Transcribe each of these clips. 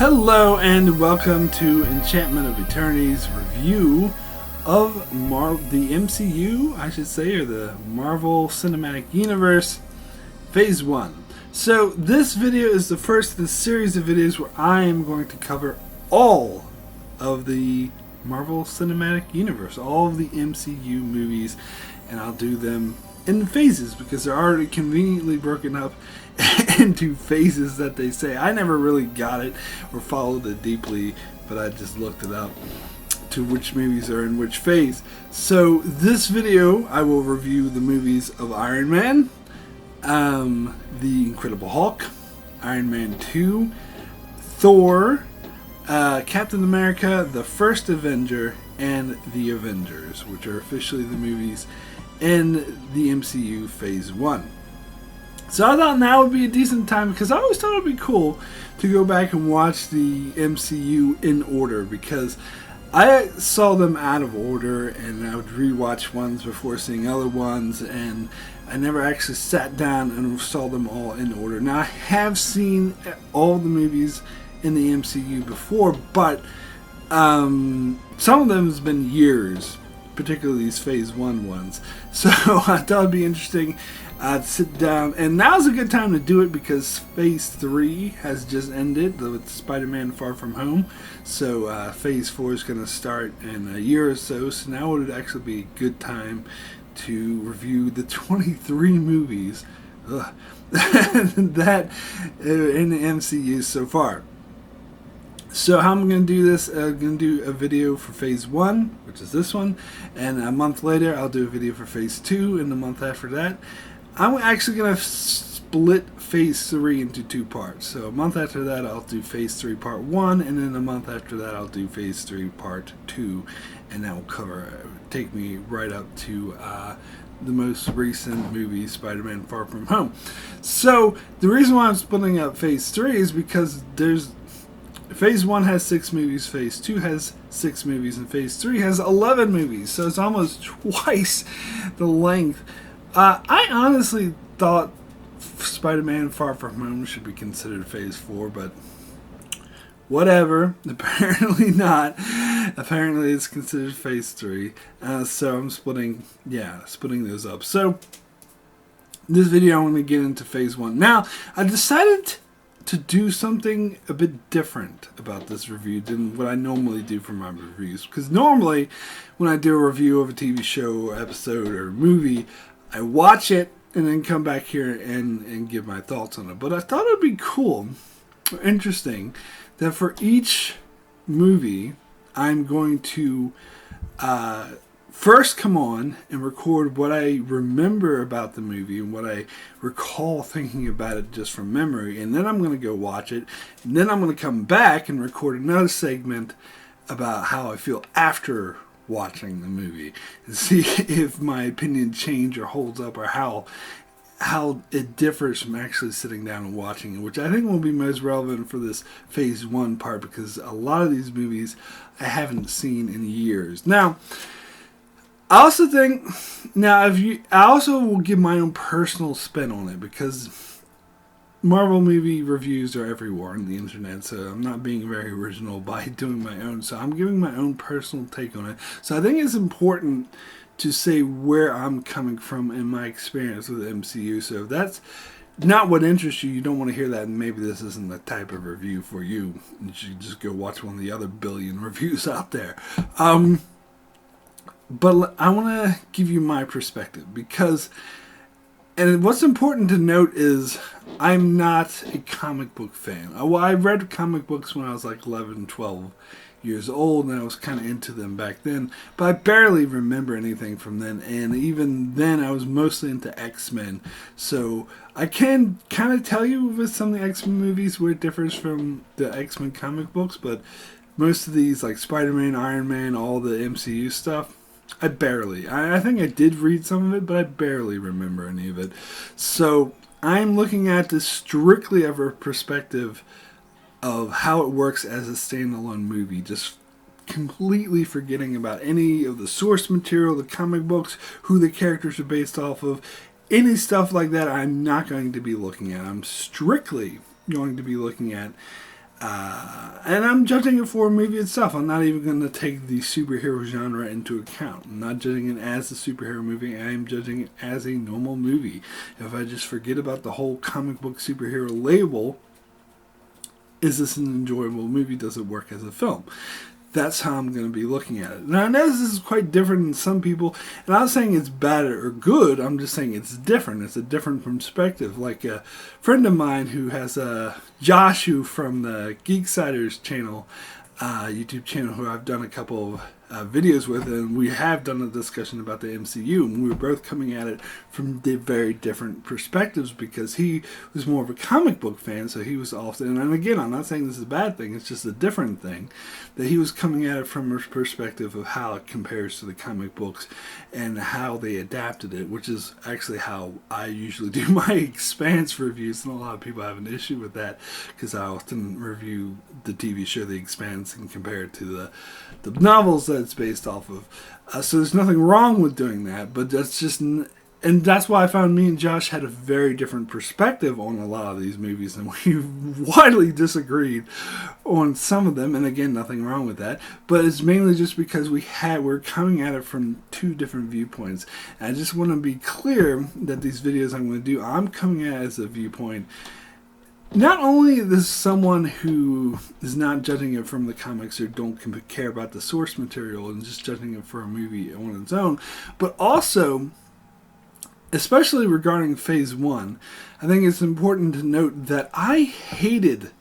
Hello and welcome to Enchantment of Eternity's review of the MCU, I should say, or the Marvel Cinematic Universe, Phase 1. So this video is the first in a series of videos where I am going to cover all of the Marvel Cinematic Universe, all of the MCU movies, and I'll do them in phases because they're already conveniently broken up into phases that they say. I never really got it or followed it deeply, but I just looked it up to which movies are in which phase. So this video I will review the movies of Iron Man, The Incredible Hulk, Iron Man 2, Thor, Captain America, The First Avenger, and The Avengers, which are officially the movies in the MCU Phase 1. So I thought now would be a decent time because I always thought it would be cool to go back and watch the MCU in order because I saw them out of order and I would rewatch ones before seeing other ones, and I never actually sat down and saw them all in order. Now I have seen all the movies in the MCU before, but some of them has been years, particularly these Phase 1 ones. So I thought it would be interesting to sit down, and now's a good time to do it because Phase 3 has just ended with Spider-Man Far From Home. So Phase 4 is going to start in a year or so, so now would actually be a good time to review the 23 movies that in the MCU so far. So how I'm going to do this, I'm going to do a video for Phase 1, which is this one, and a month later I'll do a video for Phase 2, and the month after that I'm actually going to split Phase 3 into two parts. So a month after that I'll do Phase 3 Part 1, and then a month after that I'll do Phase 3 Part 2, and that will take me right up to the most recent movie, Spider-Man Far From Home. So the reason why I'm splitting up Phase 3 is because Phase 1 has 6 movies, Phase 2 has 6 movies, and Phase 3 has 11 movies, so it's almost twice the length. I honestly thought Spider-Man Far From Home should be considered Phase 4, but whatever. Apparently not. Apparently it's considered Phase 3. So I'm splitting those up. So this video I'm going to get into Phase 1. Now, I decided to do something a bit different about this review than what I normally do for my reviews. Because normally, when I do a review of a TV show, or episode, or movie, I watch it and then come back here and give my thoughts on it. But I thought it would be cool, interesting, that for each movie, I'm going to first come on and record what I remember about the movie and what I recall thinking about it just from memory, and then I'm going to go watch it, and then I'm going to come back and record another segment about how I feel after watching the movie and see if my opinion change or holds up, or how it differs from actually sitting down and watching it, which I think will be most relevant for this Phase 1 part because a lot of these movies I haven't seen in years. Now, I also think, I also will give my own personal spin on it because Marvel movie reviews are everywhere on the internet, so I'm not being very original by doing my own. So I'm giving my own personal take on it. So I think it's important to say where I'm coming from in my experience with the MCU. So if that's not what interests you, you don't want to hear that, and maybe this isn't the type of review for you. You should just go watch one of the other billion reviews out there. But I want to give you my perspective because, and what's important to note is I'm not a comic book fan. I read comic books when I was like 11, 12 years old, and I was kind of into them back then, but I barely remember anything from then, and even then I was mostly into X-Men, so I can kind of tell you with some of the X-Men movies where it differs from the X-Men comic books, but most of these, like Spider-Man, Iron Man, all the MCU stuff, I think I did read some of it, but I barely remember any of it. So I'm looking at this strictly of a perspective of how it works as a standalone movie, just completely forgetting about any of the source material, the comic books, who the characters are based off of, any stuff like that I'm not going to be looking at. I'm strictly going to be looking at And I'm judging it for a movie itself. I'm not even going to take the superhero genre into account. I'm not judging it as a superhero movie. I am judging it as a normal movie. If I just forget about the whole comic book superhero label, is this an enjoyable movie? Does it work as a film? That's how I'm going to be looking at it. Now, I know this is quite different than some people, and I'm not saying it's bad or good. I'm just saying it's different. It's a different perspective. Like a friend of mine who has Josh, who from the Geeksiders channel, YouTube channel, who I've done a couple of videos with, and we have done a discussion about the MCU, and we were both coming at it from the very different perspectives, because he was more of a comic book fan, so he was often, and again, I'm not saying this is a bad thing, it's just a different thing, that he was coming at it from a perspective of how it compares to the comic books and how they adapted it, which is actually how I usually do my Expanse reviews, and a lot of people have an issue with that, because I often review the TV show The Expanse and compare it to the novels that it's based off of. So there's nothing wrong with doing that, but that's just, and that's why I found me and Josh had a very different perspective on a lot of these movies, and we widely disagreed on some of them, and again, nothing wrong with that, but it's mainly just because we're coming at it from two different viewpoints. And I just want to be clear that these videos I'm going to do, I'm coming at it as a viewpoint. Not only is someone who is not judging it from the comics or don't care about the source material and just judging it for a movie on its own, but also, especially regarding Phase 1, I think it's important to note that I hated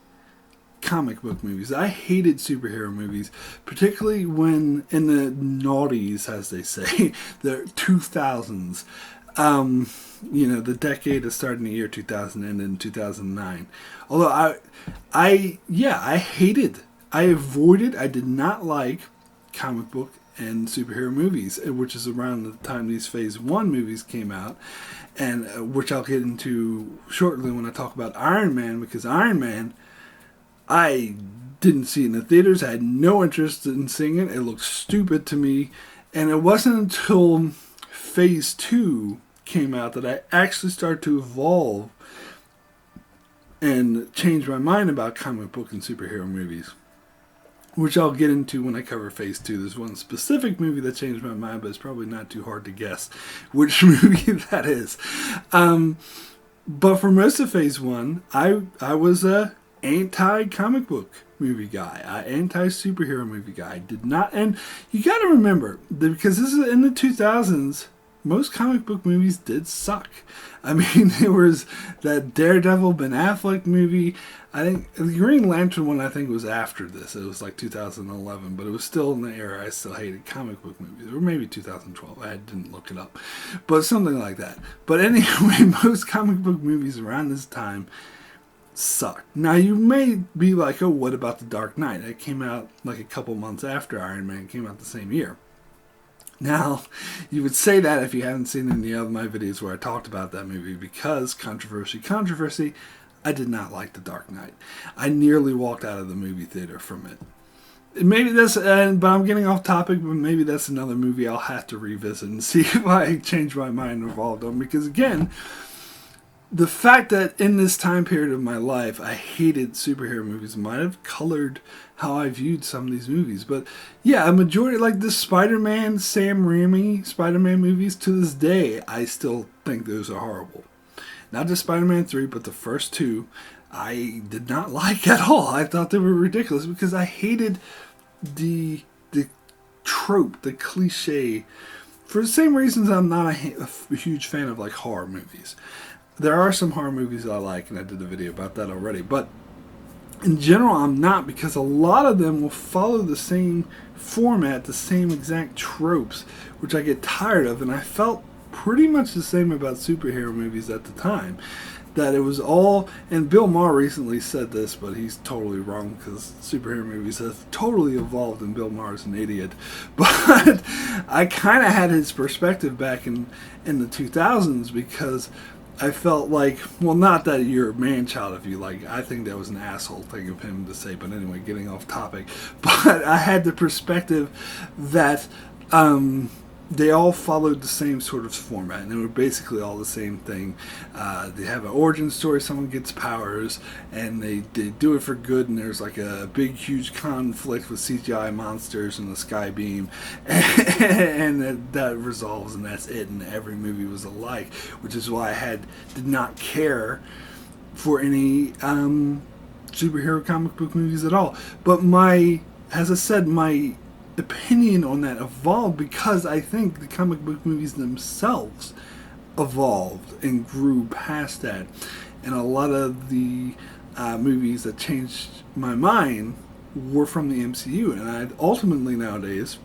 comic book movies. I hated superhero movies, particularly when in the noughties, as they say, the 2000s. The decade that started in the year 2000 and in 2009. Although I avoided, I did not like comic book and superhero movies, which is around the time these Phase 1 movies came out, and which I'll get into shortly when I talk about Iron Man, because Iron Man, I didn't see it in the theaters. I had no interest in seeing it. It looked stupid to me, and it wasn't until Phase 2 came out that I actually started to evolve and change my mind about comic book and superhero movies, which I'll get into when I cover Phase 2. There's one specific movie that changed my mind, but it's probably not too hard to guess which movie that is. But for most of Phase 1, I was a anti-comic book movie guy, anti-superhero movie guy. I did not, and you got to remember, because this is in the 2000s, most comic book movies did suck. I mean, there was that Daredevil Ben Affleck movie. I think the Green Lantern one, I think, was after this. It was like 2011, but it was still in the era I still hated comic book movies. Or maybe 2012. I didn't look it up. But something like that. But anyway, most comic book movies around this time sucked. Now, you may be like, oh, what about The Dark Knight? It came out like a couple months after Iron Man. It came out the same year. Now, you would say that if you haven't seen any of my videos where I talked about that movie, because controversy, I did not like The Dark Knight. I nearly walked out of the movie theater from it. Maybe that's, but I'm getting off topic, but maybe that's another movie I'll have to revisit and see if I change my mind and evolved on. Because again, the fact that in this time period of my life I hated superhero movies might have colored how I viewed some of these movies. But yeah, a majority, like the Spider-Man, Sam Raimi Spider-Man movies, to this day, I still think those are horrible. Not just Spider-Man 3, but the first two, I did not like at all. I thought they were ridiculous because I hated the trope, the cliche, for the same reasons I'm not a huge fan of like horror movies. There are some horror movies I like, and I did a video about that already, but in general, I'm not, because a lot of them will follow the same format, the same exact tropes, which I get tired of, and I felt pretty much the same about superhero movies at the time. That it was all, and Bill Maher recently said this, but he's totally wrong, because superhero movies have totally evolved, and Bill Maher's an idiot. But I kind of had his perspective back in the 2000s, because I felt like, well, not that you're a man-child if you like. I think that was an asshole thing of him to say, but anyway, getting off topic. But I had the perspective that they all followed the same sort of format, and they were basically all the same thing. They have an origin story, someone gets powers, and they do it for good, and there's like a big, huge conflict with CGI monsters and the sky beam, and that resolves, and that's it, and every movie was alike, which is why I did not care for any superhero comic book movies at all. But as I said, my opinion on that evolved because I think the comic book movies themselves evolved and grew past that, and a lot of the movies that changed my mind were from the MCU. And I ultimately nowadays,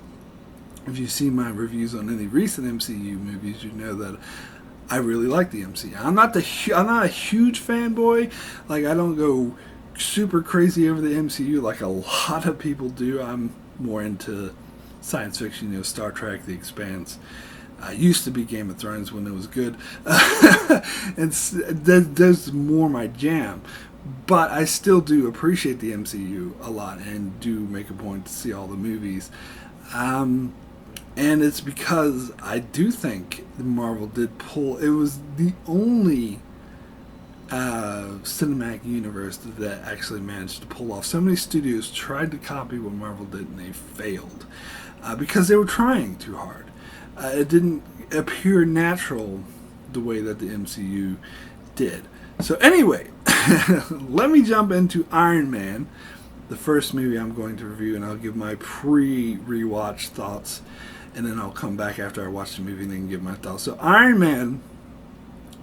if you see my reviews on any recent MCU movies, you know that I really like the MCU. I'm not a huge fanboy. Like, I don't go super crazy over the MCU like a lot of people do. I'm more into science fiction, Star Trek, The Expanse. Used to be Game of Thrones when it was good. And that's more my jam. But I still do appreciate the MCU a lot and do make a point to see all the movies. And it's because I do think Marvel did pull. It was the only cinematic universe that actually managed to pull off. So many studios tried to copy what Marvel did, and they failed because they were trying too hard. It didn't appear natural the way that the MCU did. So anyway, let me jump into Iron Man, the first movie I'm going to review, and I'll give my pre-rewatch thoughts, and then I'll come back after I watch the movie and then give my thoughts. So Iron Man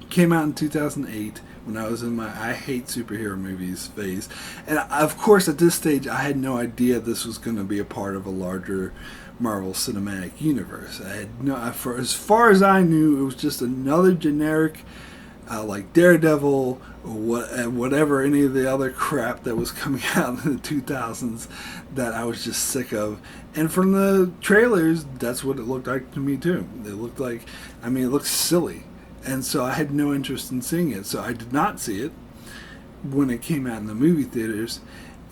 came out in 2008 when I was in my I hate superhero movies phase. And of course, at this stage, I had no idea this was going to be a part of a larger Marvel Cinematic Universe. For as far as I knew, it was just another generic, like Daredevil or whatever, any of the other crap that was coming out in the 2000s that I was just sick of. And from the trailers, that's what it looked like to me too. It looked like, it looked silly. And so I had no interest in seeing it. So I did not see it when it came out in the movie theaters.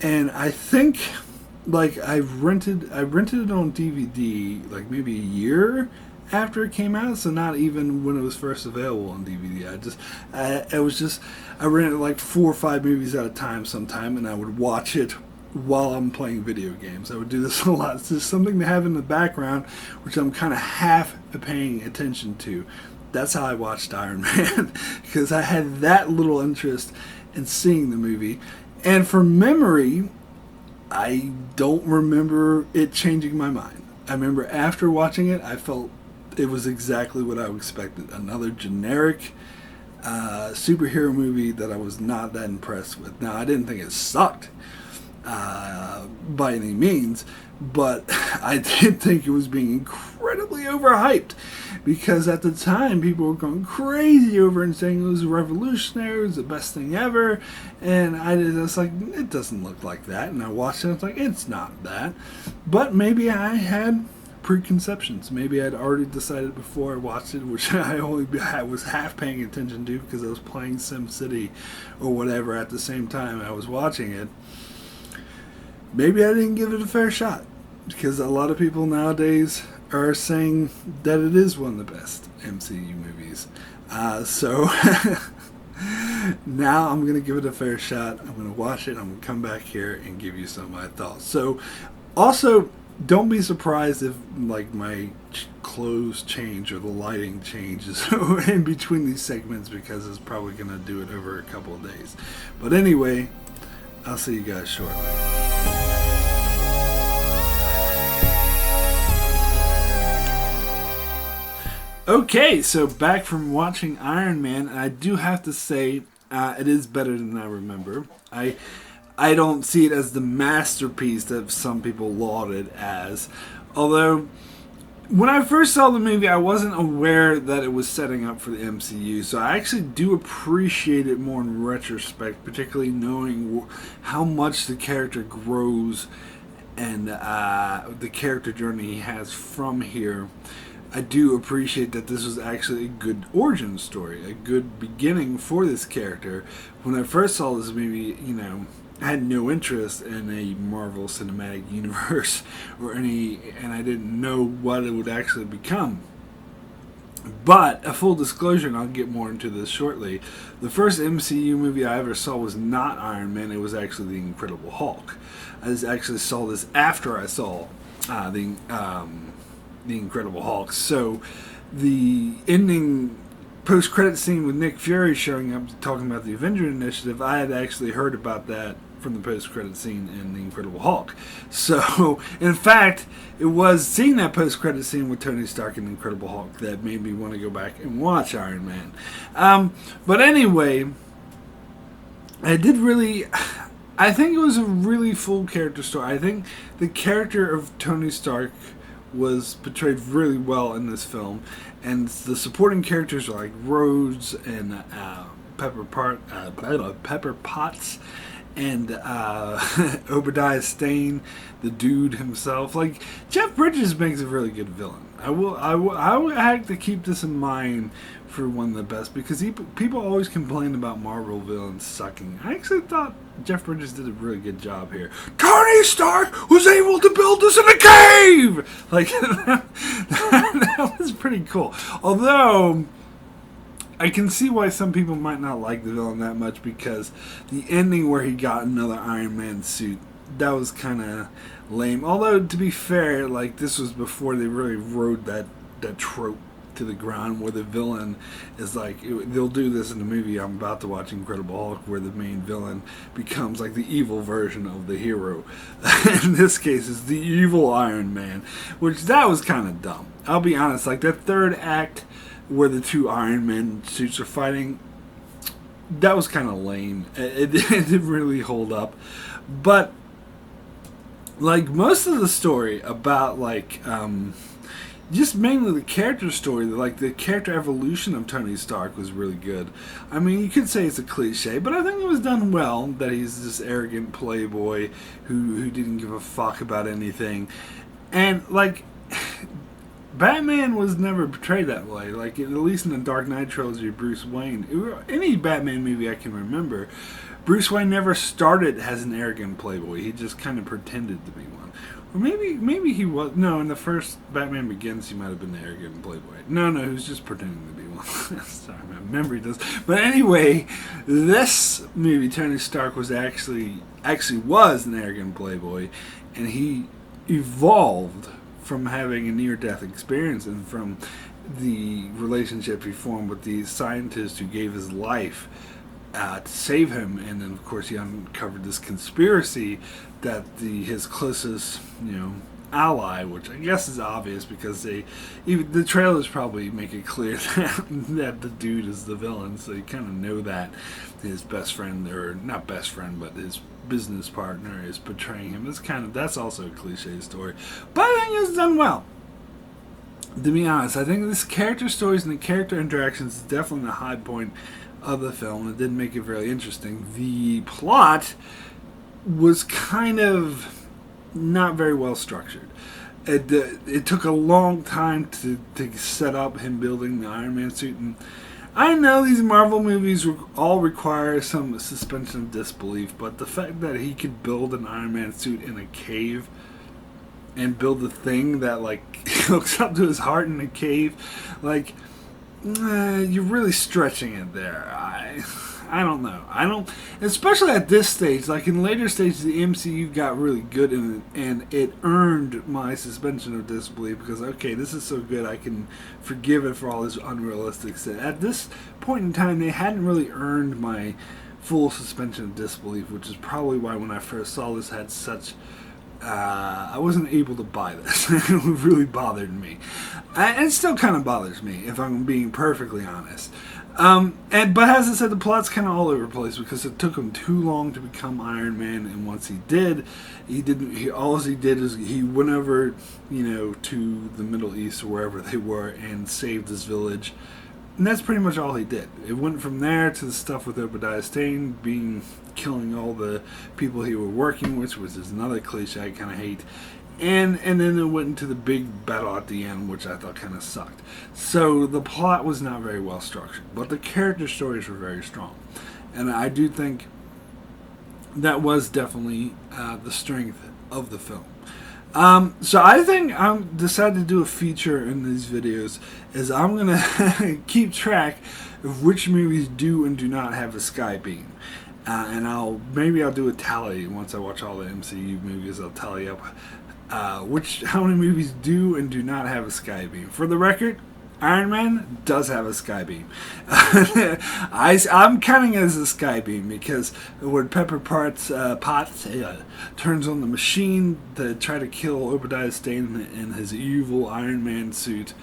And I think, like, I rented it on DVD, like, maybe a year after it came out. So not even when it was first available on DVD. I rented like 4 or 5 movies at a time sometime, and I would watch it while I'm playing video games. I would do this a lot. It's just something to have in the background, which I'm kind of half paying attention to. That's how I watched Iron Man, because I had that little interest in seeing the movie. And from memory, I don't remember it changing my mind. I remember after watching it, I felt it was exactly what I expected. Another generic superhero movie that I was not that impressed with. Now, I didn't think it sucked by any means, but I did think it was being incredibly overhyped, because at the time people were going crazy over and saying it was revolutionary, it was the best thing ever, and I was like, it doesn't look like that. And I watched it and I was like, it's not that. But maybe I had preconceptions. Maybe I'd already decided before I watched it, which I was half paying attention to because I was playing SimCity or whatever at the same time I was watching it. Maybe I didn't give it a fair shot, because a lot of people nowadays are saying that it is one of the best MCU movies. So now I'm going to give it a fair shot. I'm going to watch it. I'm going to come back here and give you some of my thoughts. So also, don't be surprised if like my clothes change or the lighting changes in between these segments, because it's probably going to do it over a couple of days. But anyway, I'll see you guys shortly. Okay, so back from watching Iron Man, and I do have to say it is better than I remember. I don't see it as the masterpiece that some people laud it as. Although, when I first saw the movie, I wasn't aware that it was setting up for the MCU. So I actually do appreciate it more in retrospect, particularly knowing how much the character grows and the character journey he has from here. I do appreciate that this was actually a good origin story, a good beginning for this character. When I first saw this movie, had no interest in a Marvel Cinematic Universe or any, and I didn't know what it would actually become. But a full disclosure, and I'll get more into this shortly, the first MCU movie I ever saw was not Iron Man, it was actually The Incredible Hulk. I actually saw this after I saw the Incredible Hulk. So the ending post-credit scene with Nick Fury showing up talking about the Avenger Initiative, I had actually heard about that from the post-credit scene in The Incredible Hulk. So, in fact, it was seeing that post-credit scene with Tony Stark and The Incredible Hulk that made me want to go back and watch Iron Man. But anyway, I think it was a really full character story. I think the character of Tony Stark was portrayed really well in this film, and the supporting characters are like Rhodes and Pepper Potts and Obadiah Stane, the dude himself. Like, Jeff Bridges makes a really good villain. I would have to keep this in mind for one of the best, because people always complain about Marvel villains sucking. I actually thought Jeff Bridges did a really good job here. Tony Stark was able to build this in a cave! Like, that was pretty cool. Although, I can see why some people might not like the villain that much, because the ending where he got another Iron Man suit, that was kind of lame. Although, to be fair, like, this was before they really rode that trope to the ground, where the villain is like, they'll do this in the movie I'm about to watch, Incredible Hulk, where the main villain becomes like the evil version of the hero. In this case, it's the evil Iron Man, which that was kind of dumb. I'll be honest, like that third act where the two Iron Man suits are fighting, that was kind of lame. It didn't really hold up. But like most of the story about like just mainly the character story, like the character evolution of Tony Stark was really good. I mean, you could say it's a cliche, but I think it was done well, that he's this arrogant playboy who didn't give a fuck about anything. And, like, Batman was never portrayed that way. Like, at least in the Dark Knight trilogy of Bruce Wayne, any Batman movie I can remember, Bruce Wayne never started as an arrogant playboy. He just kind of pretended to be one. Or maybe he was. No, in the first Batman Begins, he might have been the arrogant playboy. No, he was just pretending to be one. Sorry, my memory does. But anyway, this movie, Tony Stark was actually was an arrogant playboy, and he evolved from having a near-death experience and from the relationship he formed with the scientist who gave his life to save him. And then, of course, he uncovered this conspiracy that his closest, ally, which I guess is obvious because even the trailers probably make it clear that the dude is the villain, so you kind of know that his best friend, or not best friend, but his business partner is betraying him. That's also a cliche story, but I think it's done well. To be honest, I think this character stories and the character interactions is definitely the high point of the film. It did make it very interesting. The plot was kind of not very well structured. It took a long time to set up him building the Iron Man suit, and I know these Marvel movies all require some suspension of disbelief, but the fact that he could build an Iron Man suit in a cave and build a thing that like hooks up to his heart in a cave, like, you're really stretching it there. I don't know. Especially at this stage. Like in later stages, the MCU got really good in it, and it earned my suspension of disbelief because, okay, this is so good, I can forgive it for all this unrealistic stuff. At this point in time, they hadn't really earned my full suspension of disbelief, which is probably why when I first saw this, had such. I wasn't able to buy this. It really bothered me. And it still kind of bothers me, if I'm being perfectly honest. But as I said, the plot's kind of all over the place because it took him too long to become Iron Man, and once he did, all he did is he went over, to the Middle East or wherever they were and saved his village. And that's pretty much all he did. It went from there to the stuff with Obadiah Stane killing all the people he was working with, which is another cliche I kind of hate. And then it went into the big battle at the end, which I thought kind of sucked. So the plot was not very well structured, but the character stories were very strong. And I do think that was definitely the strength of the film. So I think I'm decided to do a feature in these videos. Is I'm gonna keep track of which movies do and do not have a sky beam, and I'll do a tally once I watch all the MCU movies. I'll tally up how many movies do and do not have a sky beam. For the record, Iron Man does have a sky beam. I'm counting it as a sky beam because when Pepper Potts turns on the machine to try to kill Obadiah Stane in his evil Iron Man suit,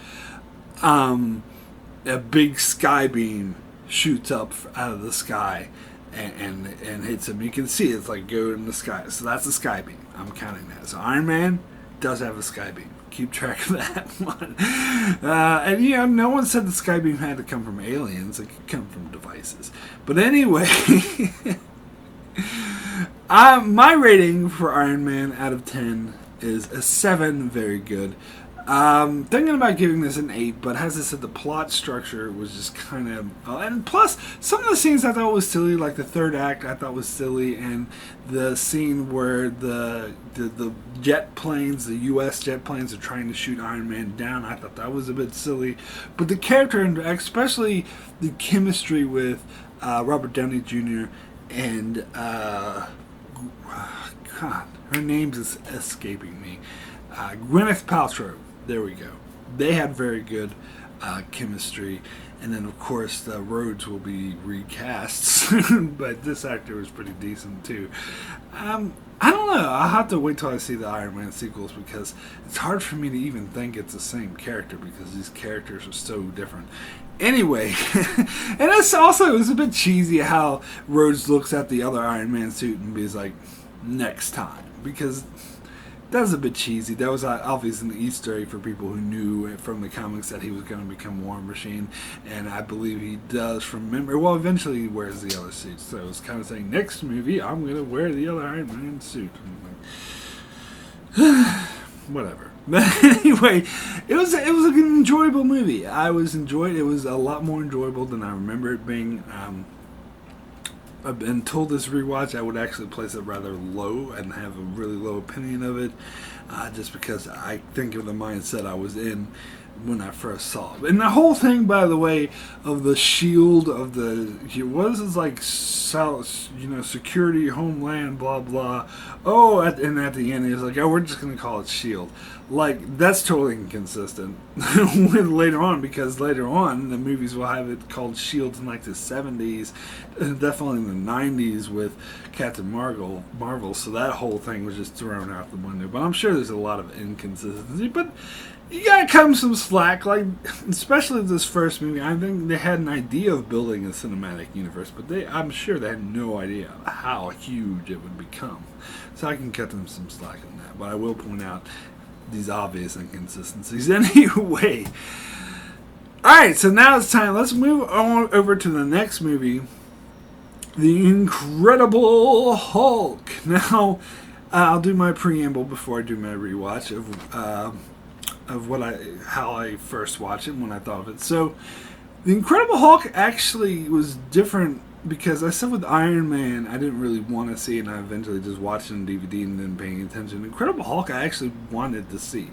a big sky beam shoots up out of the sky and hits him. You can see it's like go in the sky. So that's a sky beam. I'm counting that. So Iron Man does have a sky beam. Keep track of that one. And no one said the sky beam had to come from aliens. It could come from devices. But anyway, my rating for Iron Man out of 10 is a 7. Very good. Thinking about giving this an 8, but as I said, the plot structure was just kind of... and plus, some of the scenes I thought was silly, like the third act I thought was silly, and the scene where the jet planes, the U.S. jet planes are trying to shoot Iron Man down, I thought that was a bit silly. But the character, and especially the chemistry with Robert Downey Jr. and... God, her name's escaping me. Gwyneth Paltrow. There we go. They had very good chemistry. And then, of course, the Rhodes will be recast soon. But this actor was pretty decent, too. I don't know. I'll have to wait till I see the Iron Man sequels because it's hard for me to even think it's the same character because these characters are so different. Anyway, and it's also, it was a bit cheesy how Rhodes looks at the other Iron Man suit and be like, next time. Because... that was a bit cheesy. That was obviously an Easter egg for people who knew from the comics that he was going to become War Machine, and I believe he does from memory. Well, eventually he wears the other suit, so it's kind of saying, next movie, I'm going to wear the other Iron Man suit. Whatever. But anyway, it was an enjoyable movie. I was enjoyed. It was a lot more enjoyable than I remember it being. Until this rewatch, I would actually place it rather low and have a really low opinion of it, just because I think of the mindset I was in when I first saw it. And the whole thing, by the way, of the shield of the what is this like South, security, homeland, blah blah. Oh, and at the end, he was like, "Oh, we're just gonna call it Shield." Like, that's totally inconsistent with later on, because later on the movies will have it called Shield in like the 70s, and definitely in the 90s with Captain Marvel. So that whole thing was just thrown out the window. But I'm sure there's a lot of inconsistency. But you gotta cut them some slack, like especially this first movie. I think they had an idea of building a cinematic universe, but I'm sure they had no idea how huge it would become. So I can cut them some slack on that. But I will point out these obvious inconsistencies. Anyway, alright, so now it's time. Let's move on over to the next movie, The Incredible Hulk. Now, I'll do my preamble before I do my rewatch of how I first watched it and when I thought of it. So, The Incredible Hulk actually was different because I said with Iron Man, I didn't really want to see it, and I eventually just watched it on DVD and then paying attention. Incredible Hulk, I actually wanted to see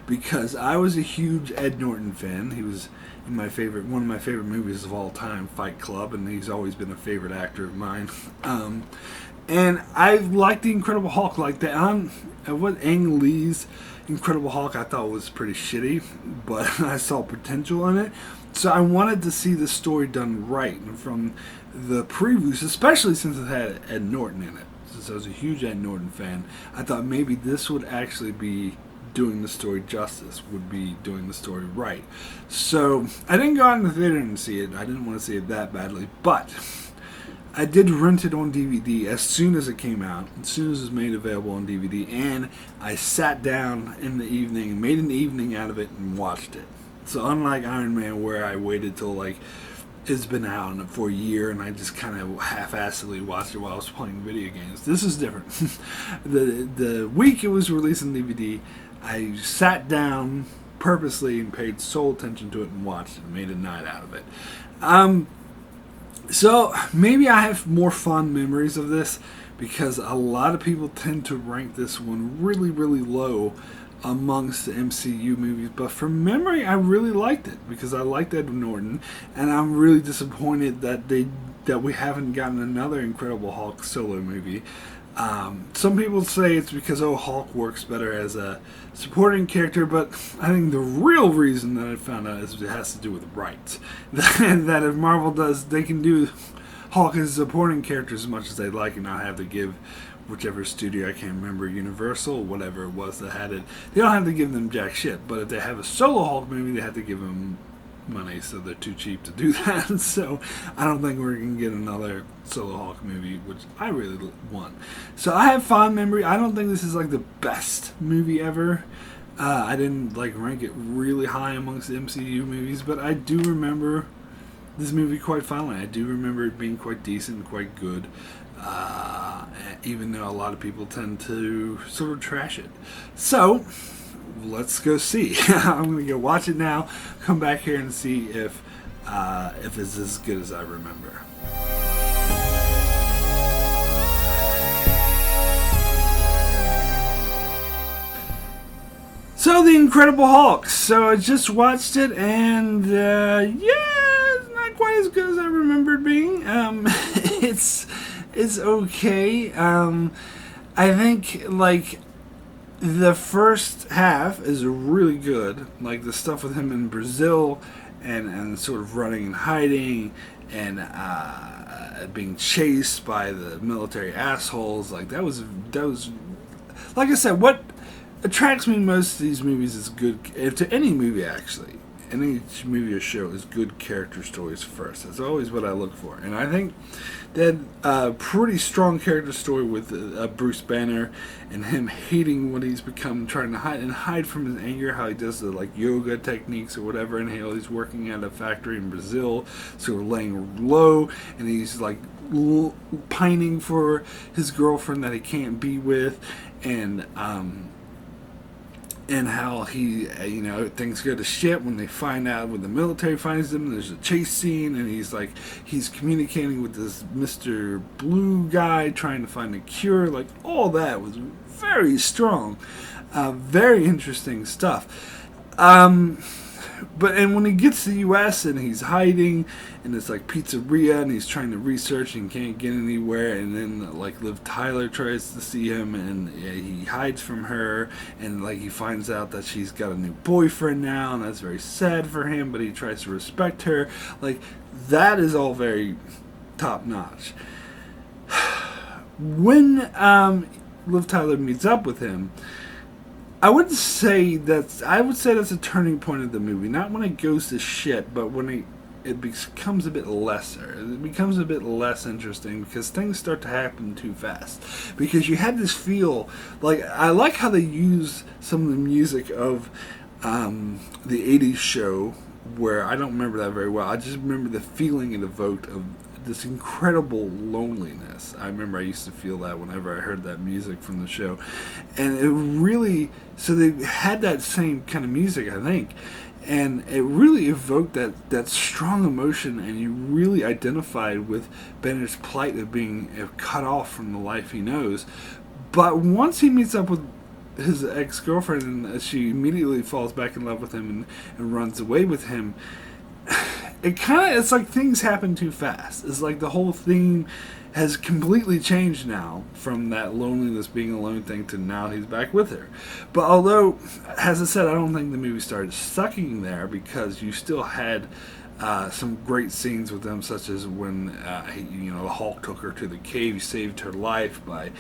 because I was a huge Ed Norton fan. He was in one of my favorite movies of all time, Fight Club, and he's always been a favorite actor of mine. And I liked the Incredible Hulk like that. What Ang Lee's Incredible Hulk I thought was pretty shitty, but I saw potential in it. So I wanted to see the story done right. And from the previews, especially since it had Ed Norton in it, since I was a huge Ed Norton fan, I thought maybe this would actually be doing the story justice, would be doing the story right. So I didn't go out in the theater and see it. I didn't want to see it that badly, but I did rent it on DVD as soon as it came out, as soon as it was made available on DVD, and I sat down in the evening and made an evening out of it and watched it. So unlike Iron Man, where I waited till like it's been out for a year and I just kind of half-assedly watched it while I was playing video games, this is different. the week it was released on DVD, I sat down purposely and paid sole attention to it and watched it and made a night out of it. So maybe I have more fond memories of this because a lot of people tend to rank this one really, really low amongst the MCU movies. But from memory, I really liked it because I liked Edward Norton, and I'm really disappointed that we haven't gotten another Incredible Hulk solo movie. Some people say it's because Hulk works better as a supporting character, but I think the real reason that I found out is it has to do with rights. That if Marvel does, they can do Hulk as a supporting character as much as they like and not have to give whichever studio, I can't remember, Universal, whatever it was that had it, they don't have to give them jack shit. But if they have a solo Hulk movie, they have to give them money, so they're too cheap to do that. So I don't think we're going to get another solo Hulk movie, which I really want. So I have fond memory. I don't think this is like the best movie ever. I didn't like rank it really high amongst the MCU movies, but I do remember this movie quite fondly. I do remember it being quite decent, quite good, even though a lot of people tend to sort of trash it. So let's go see. I'm going to go watch it now, come back here and see if it's as good as I remember. So, The Incredible Hulk. So, I just watched it, and it's not quite as good as I remembered being. It's okay. I think, like, the first half is really good. Like, the stuff with him in Brazil, and sort of running and hiding, and being chased by the military assholes. Like, that was, like I said, what attracts me most to these movies is good, to any movie actually, any movie or show, is good character stories first. That's always what I look for. And I think that a pretty strong character story with Bruce Banner and him hating what he's become, trying to hide from his anger, how he does the like yoga techniques or whatever, and how he's working at a factory in Brazil, sort of laying low, and he's like pining for his girlfriend that he can't be with, and how he, things go to shit when they find out, when the military finds them. There's a chase scene, and he's communicating with this Mr. Blue guy, trying to find a cure. Like, all that was very strong, very interesting stuff. But when he gets to the U.S. and he's hiding in this like pizzeria and he's trying to research and can't get anywhere, and then like Liv Tyler tries to see him and he hides from her, and like he finds out that she's got a new boyfriend now, and that's very sad for him, but he tries to respect her. Like, that is all very top notch. When Liv Tyler meets up with him, I would say that's a turning point of the movie. Not when it goes to shit, but when it becomes a bit lesser. It becomes a bit less interesting because things start to happen too fast. Because you had this feel, like, I like how they use some of the music of the 80s show, where I don't remember that very well. I just remember the feeling it evoked of this incredible loneliness. I remember I used to feel that whenever I heard that music from the show. And it really, so they had that same kind of music, I think. And it really evoked that strong emotion, and you really identified with Benner's plight of being cut off from the life he knows. But once he meets up with his ex-girlfriend, and she immediately falls back in love with him and runs away with him, it's like things happen too fast. It's like the whole theme has completely changed now, from that loneliness, being alone thing, to now he's back with her. But although, as I said, I don't think the movie started sucking there, because you still had some great scenes with them, such as when the Hulk took her to the cave. He saved her life by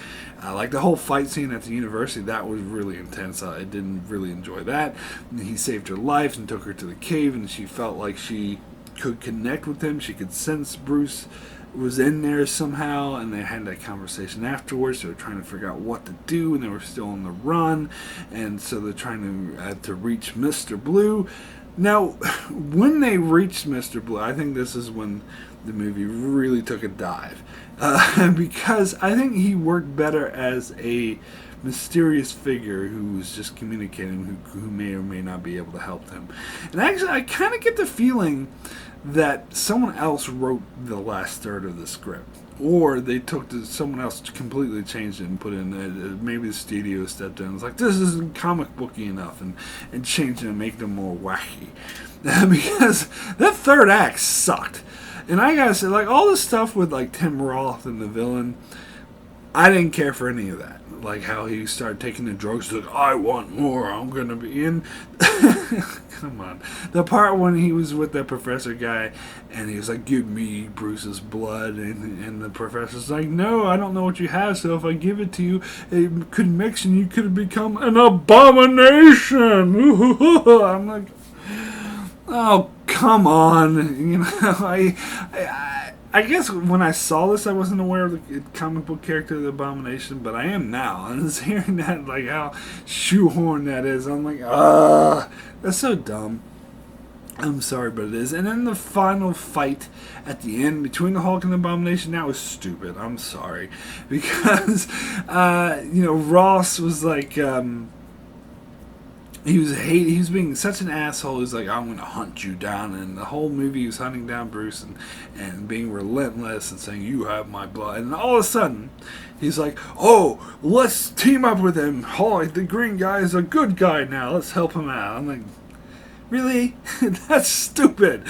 like the whole fight scene at the university. That was really intense. I didn't really enjoy that. And he saved her life and took her to the cave, and she felt like she could connect with him. She could sense Bruce was in there somehow, and they had that conversation afterwards. They were trying to figure out what to do, and they were still on the run, and so they're trying to reach Mr. Blue. Now, when they reached Mr. Blue, I think this is when the movie really took a dive, because I think he worked better as a mysterious figure who was just communicating, who may or may not be able to help them. And actually, I kind of get the feeling that someone else wrote the last third of the script. or they took someone else completely changed it and put in maybe the studio stepped in. It's like, this isn't comic booky enough, and changed it and make them more wacky. Because that third act sucked. And I gotta say, like, all the stuff with, like, Tim Roth and the villain, I didn't care for any of that. Like, how he started taking the drugs, like, I want more, I'm gonna be in. Come on. The part when he was with that professor guy, and he was like, give me Bruce's blood, and the professor's like, no, I don't know what you have, so if I give it to you, it could mix, and you could become an abomination. I'm like, oh, come on. You know, I guess when I saw this, I wasn't aware of the comic book character of the Abomination, but I am now. And just hearing that, like, how shoehorned that is, I'm like, that's so dumb. I'm sorry, but it is. And then the final fight at the end between the Hulk and the Abomination, that was stupid. I'm sorry. Because, Ross was like, he was being such an asshole. He was like, I'm going to hunt you down. And the whole movie he was hunting down Bruce and being relentless and saying, you have my blood. And all of a sudden, he's like, oh, let's team up with him. Hulk, the green guy is a good guy now. Let's help him out. I'm like, really? That's stupid.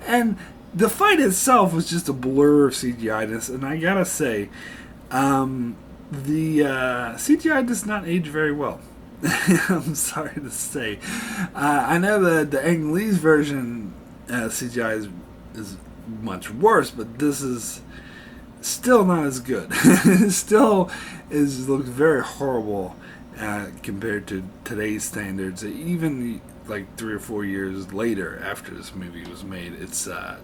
And the fight itself was just a blur of CGI-ness. And I gotta say, the CGI does not age very well. I'm sorry to say. I know the Ang Lee's version CGI is much worse, but this is still not as good. It still looks very horrible compared to today's standards. Even like 3 or 4 years later, after this movie was made, it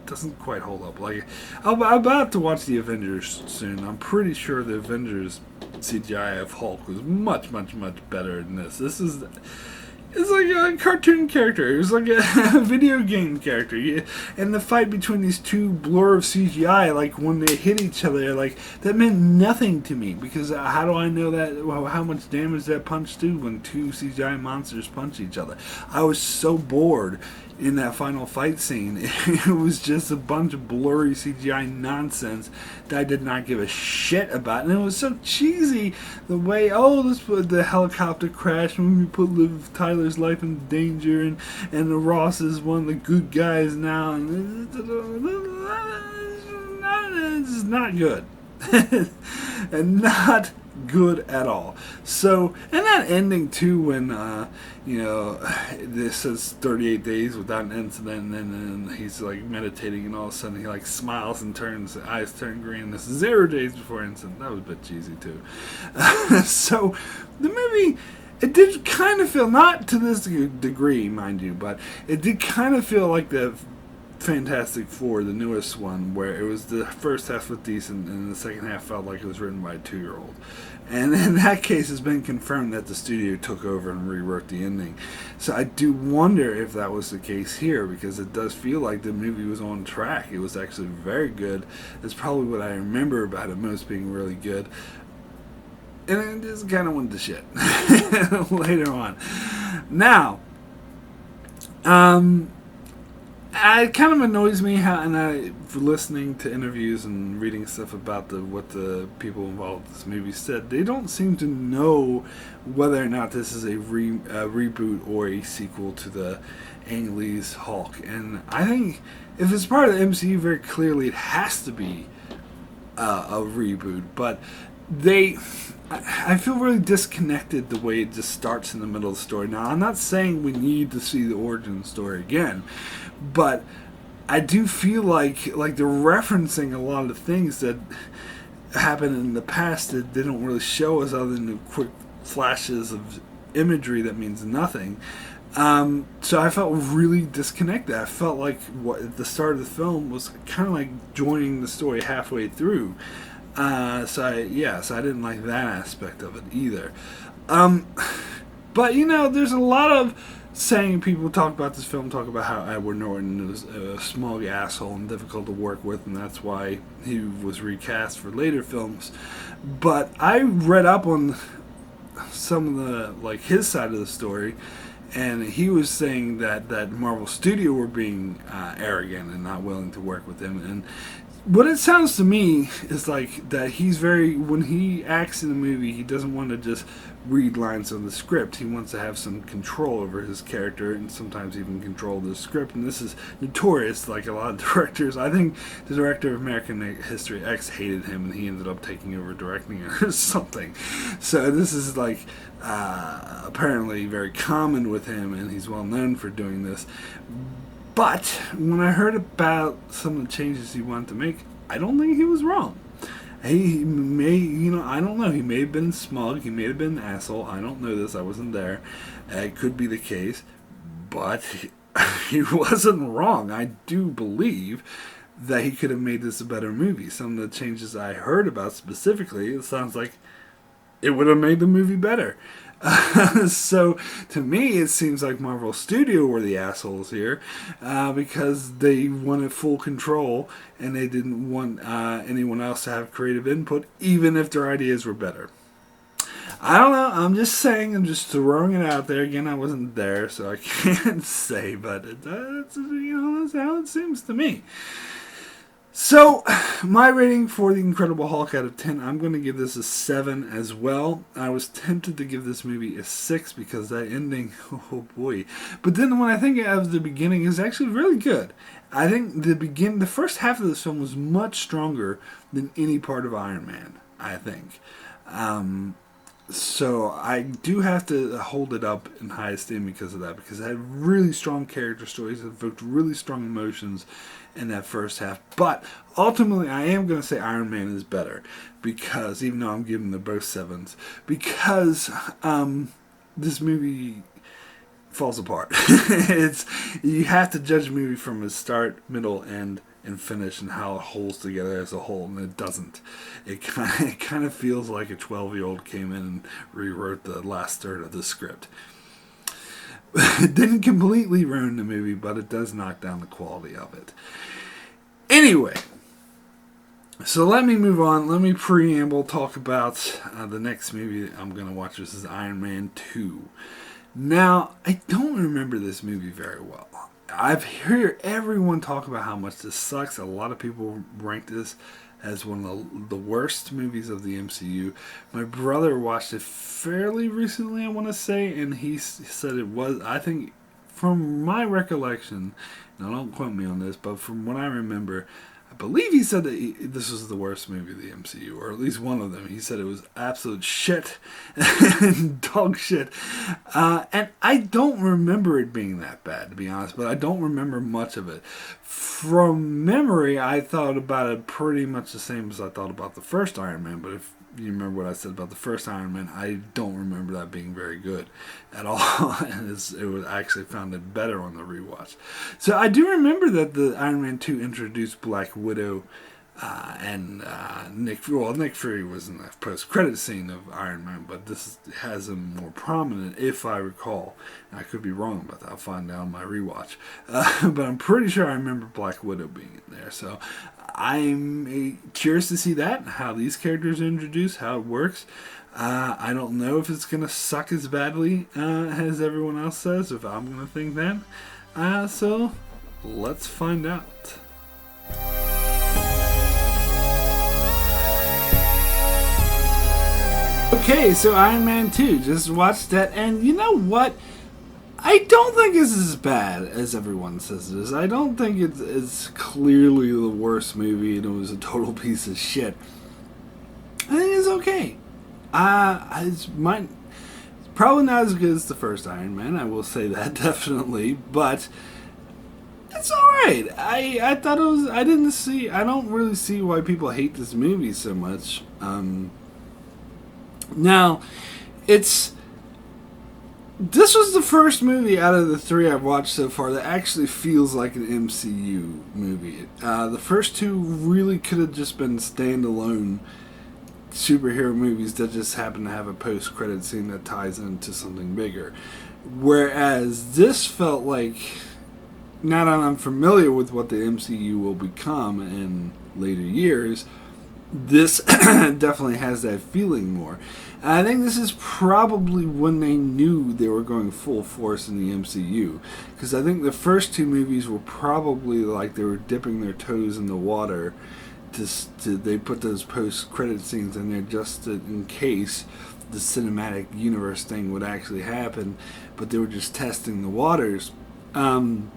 doesn't quite hold up. Like, I'm about to watch the Avengers soon. I'm pretty sure the Avengers CGI of Hulk was much, much, much better than this. It's like a cartoon character. It was like a video game character. And the fight between these two blur of CGI, like when they hit each other, like that meant nothing to me. Because how do I know that? Well, how much damage that punch do when two CGI monsters punch each other? I was so bored in that final fight scene. It was just a bunch of blurry CGI nonsense that I did not give a shit about. And it was so cheesy, the way, let's put the helicopter crash when we put Liv Tyler's life in danger, and the Ross is one of the good guys now, and it's not good. And not good at all. So, and that ending too, when this says 38 days without an incident, and then he's like meditating, and all of a sudden he like smiles and his eyes turn green. This is 0 days before incident. That was a bit cheesy too. So the movie, it did kind of feel, not to this degree, mind you, but it did kind of feel like the Fantastic Four, the newest one, where it was the first half was decent and the second half felt like it was written by a 2-year-old. And in that case, it's been confirmed that the studio took over and rewrote the ending. So I do wonder if that was the case here, because it does feel like the movie was on track. It was actually very good. It's probably what I remember about it most being really good. And it just kind of went to shit later on. Now, it kind of annoys me for listening to interviews and reading stuff about what the people involved with this movie said. They don't seem to know whether or not this is a reboot or a sequel to the Ang Lee's Hulk. And I think if it's part of the MCU, very clearly it has to be a reboot. But I feel really disconnected the way it just starts in the middle of the story. Now, I'm not saying we need to see the origin story again, but I do feel like they're referencing a lot of the things that happened in the past that they don't really show us, other than the quick flashes of imagery that means nothing. So I felt really disconnected. I felt like the start of the film was kind of like joining the story halfway through. So I didn't like that aspect of it either. But there's a lot of saying, people talk about this film, talk about how Edward Norton was a smug asshole and difficult to work with, and that's why he was recast for later films. But I read up on some of the his side of the story, and he was saying that Marvel Studio were being arrogant and not willing to work with him, and what it sounds to me is like that he's very, when he acts in a movie, he doesn't want to just read lines on the script. He wants to have some control over his character and sometimes even control the script. And this is notorious, like a lot of directors. I think the director of American History X hated him and he ended up taking over directing it or something. So this is like apparently very common with him, and he's well known for doing this. But when I heard about some of the changes he wanted to make, I don't think he was wrong. He may, I don't know. He may have been smug. He may have been an asshole. I don't know this. I wasn't there. It could be the case. But he wasn't wrong. I do believe that he could have made this a better movie. Some of the changes I heard about specifically, it sounds like it would have made the movie better. So to me it seems like Marvel Studio were the assholes here, because they wanted full control and they didn't want anyone else to have creative input, even if their ideas were better. I don't know, I'm just saying, I'm just throwing it out there. Again, I wasn't there, so I can't say, but that's how it seems to me. So, my rating for The Incredible Hulk out of 10, I'm going to give this a 7 as well. I was tempted to give this movie a 6 because that ending, oh boy. But then when I think of the beginning, it's actually really good. I think the first half of this film was much stronger than any part of Iron Man, I think. So I do have to hold it up in high esteem because of that, because it had really strong character stories, it evoked really strong emotions in that first half. But ultimately, I am going to say Iron Man is better, because even though I'm giving them both 7s, because this movie falls apart. You have to judge a movie from its start, middle, end, and finish, and how it holds together as a whole, and it doesn't. It kind of feels like a 12-year-old came in and rewrote the last third of the script. It didn't completely ruin the movie, but it does knock down the quality of it. Anyway, so let me move on. Let me preamble, talk about the next movie I'm going to watch. This is Iron Man 2. Now, I don't remember this movie very well. I've heard everyone talk about how much this sucks. A lot of people rank this as one of the worst movies of the MCU. My brother watched it fairly recently, I want to say, and he said it was, I think, from my recollection, now don't quote me on this, but from what I remember, I believe he said that this was the worst movie of the MCU, or at least one of them. He said it was absolute shit, dog shit. And I don't remember it being that bad, to be honest, but I don't remember much of it. From memory, I thought about it pretty much the same as I thought about the first Iron Man, but if you remember what I said about the first Iron Man, I don't remember that being very good at all. And it was actually found it better on the rewatch. So I do remember that the Iron Man 2 introduced Black Widow and Nick Fury was in the post-credit scene of Iron Man, but this has him more prominent, if I recall. I could be wrong about that. I'll find out on my rewatch. But I'm pretty sure I remember Black Widow being in there. So I'm curious to see that, how these characters are introduced, how it works. I don't know if it's going to suck as badly as everyone else says, if I'm going to think that. So let's find out. Okay, so Iron Man 2, just watched that, and you know what? I don't think it's as bad as everyone says it is. I don't think it's clearly the worst movie and it was a total piece of shit. I think it's okay. It's probably not as good as the first Iron Man, I will say that, definitely, but it's alright. I thought it was, I don't really see why people hate this movie so much. Now, this was the first movie out of the 3 I've watched so far that actually feels like an MCU movie. The first 2 really could have just been standalone superhero movies that just happen to have a post-credit scene that ties into something bigger. Whereas this felt like, now that I'm familiar with what the MCU will become in later years, this definitely has that feeling more. And I think this is probably when they knew they were going full force in the MCU. Because I think the first 2 movies were probably like they were dipping their toes in the water they put those post-credit scenes in there just in case the cinematic universe thing would actually happen, but they were just testing the waters. And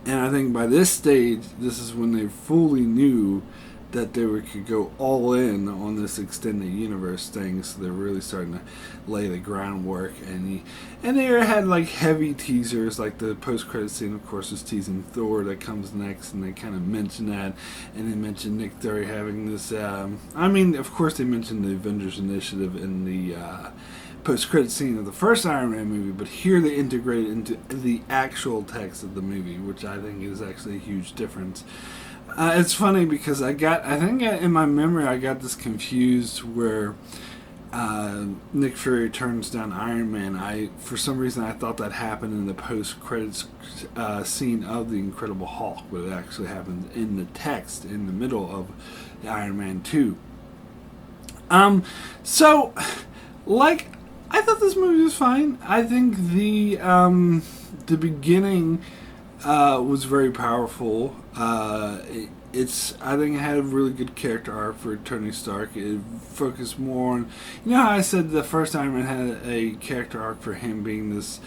I think by this stage, this is when they fully knew that they could go all in on this extended universe thing, so they're really starting to lay the groundwork. And they had like heavy teasers, like the post-credit scene, of course, is teasing Thor that comes next, and they kind of mention that, and they mentioned Nick Fury having this. Of course, they mentioned the Avengers initiative in the post-credit scene of the first Iron Man movie, but here they integrate it into the actual text of the movie, which I think is actually a huge difference. It's funny because I think in my memory I got this confused where Nick Fury turns down Iron Man. For some reason I thought that happened in the post-credits scene of the Incredible Hulk, but it actually happened in the text in the middle of the Iron Man 2. So, like, I thought this movie was fine. I think the beginning was very powerful. I think it had a really good character arc for Tony Stark. It focused more on, how I said the first Iron Man had a character arc for him being this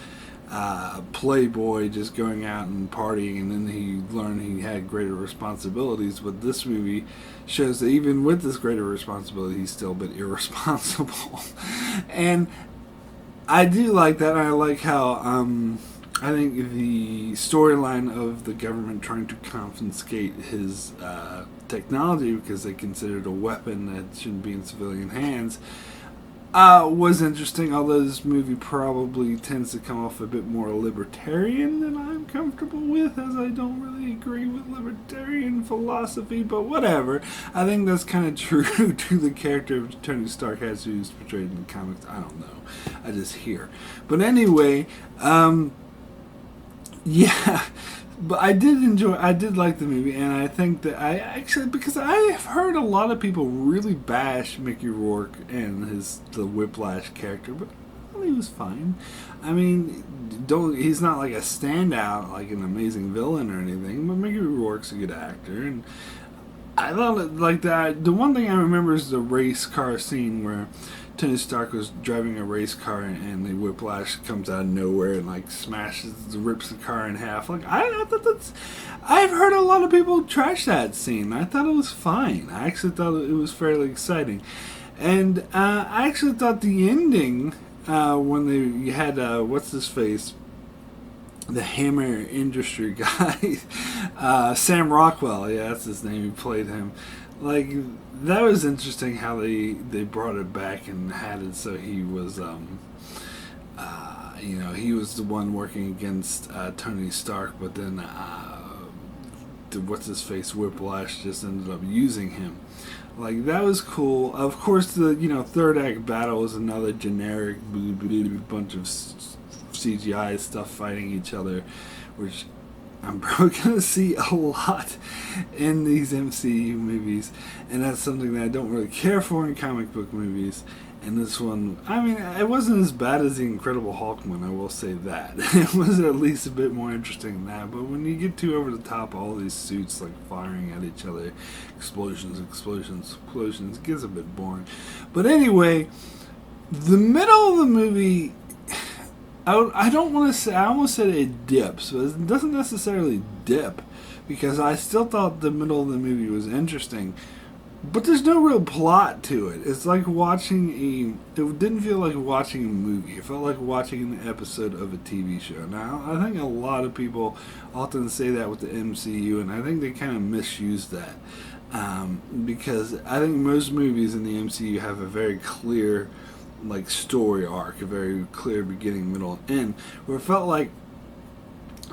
playboy, just going out and partying, and then he learned he had greater responsibilities. But this movie shows that even with this greater responsibility, he's still a bit irresponsible. And I do like that. I like how I think the storyline of the government trying to confiscate his technology because they consider it a weapon that shouldn't be in civilian hands was interesting, although this movie probably tends to come off a bit more libertarian than I'm comfortable with, as I don't really agree with libertarian philosophy, but whatever. I think that's kind of true to the character of Tony Stark as he was portrayed in the comics. I don't know. I just hear. But anyway, yeah, but I did like the movie, and I think that because I have heard a lot of people really bash Mickey Rourke and the Whiplash character, but I thought he was fine. I mean, he's not like a standout, like an amazing villain or anything, but Mickey Rourke's a good actor, and I thought it like that. The one thing I remember is the race car scene where Tony Stark was driving a race car and the Whiplash comes out of nowhere and like rips the car in half. Like I thought I've heard a lot of people trash that scene. I thought it was fine. I actually thought it was fairly exciting, and I actually thought the ending when you had what's his face, the Hammer Industry guy, Sam Rockwell. Yeah, that's his name. He played him. Like, that was interesting how they brought it back and had it so he was, he was the one working against Tony Stark, but then what's-his-face Whiplash just ended up using him. Like, that was cool. Of course, the third act battle was another generic bunch of CGI stuff fighting each other, which I'm probably going to see a lot in these MCU movies, and that's something that I don't really care for in comic book movies. And this one, I mean, it wasn't as bad as the Incredible Hulk one, I will say that. It was at least a bit more interesting than that, but when you get too over the top, all these suits like firing at each other, explosions, it gets a bit boring. But anyway, the middle of the movie, I don't want to say, I almost said it dips, but it doesn't necessarily dip, because I still thought the middle of the movie was interesting, but there's no real plot to it. It's like it didn't feel like watching a movie. It felt like watching an episode of a TV show. Now, I think a lot of people often say that with the MCU, and I think they kind of misuse that, because I think most movies in the MCU have a very clear story arc, a very clear beginning, middle, and end, where it felt like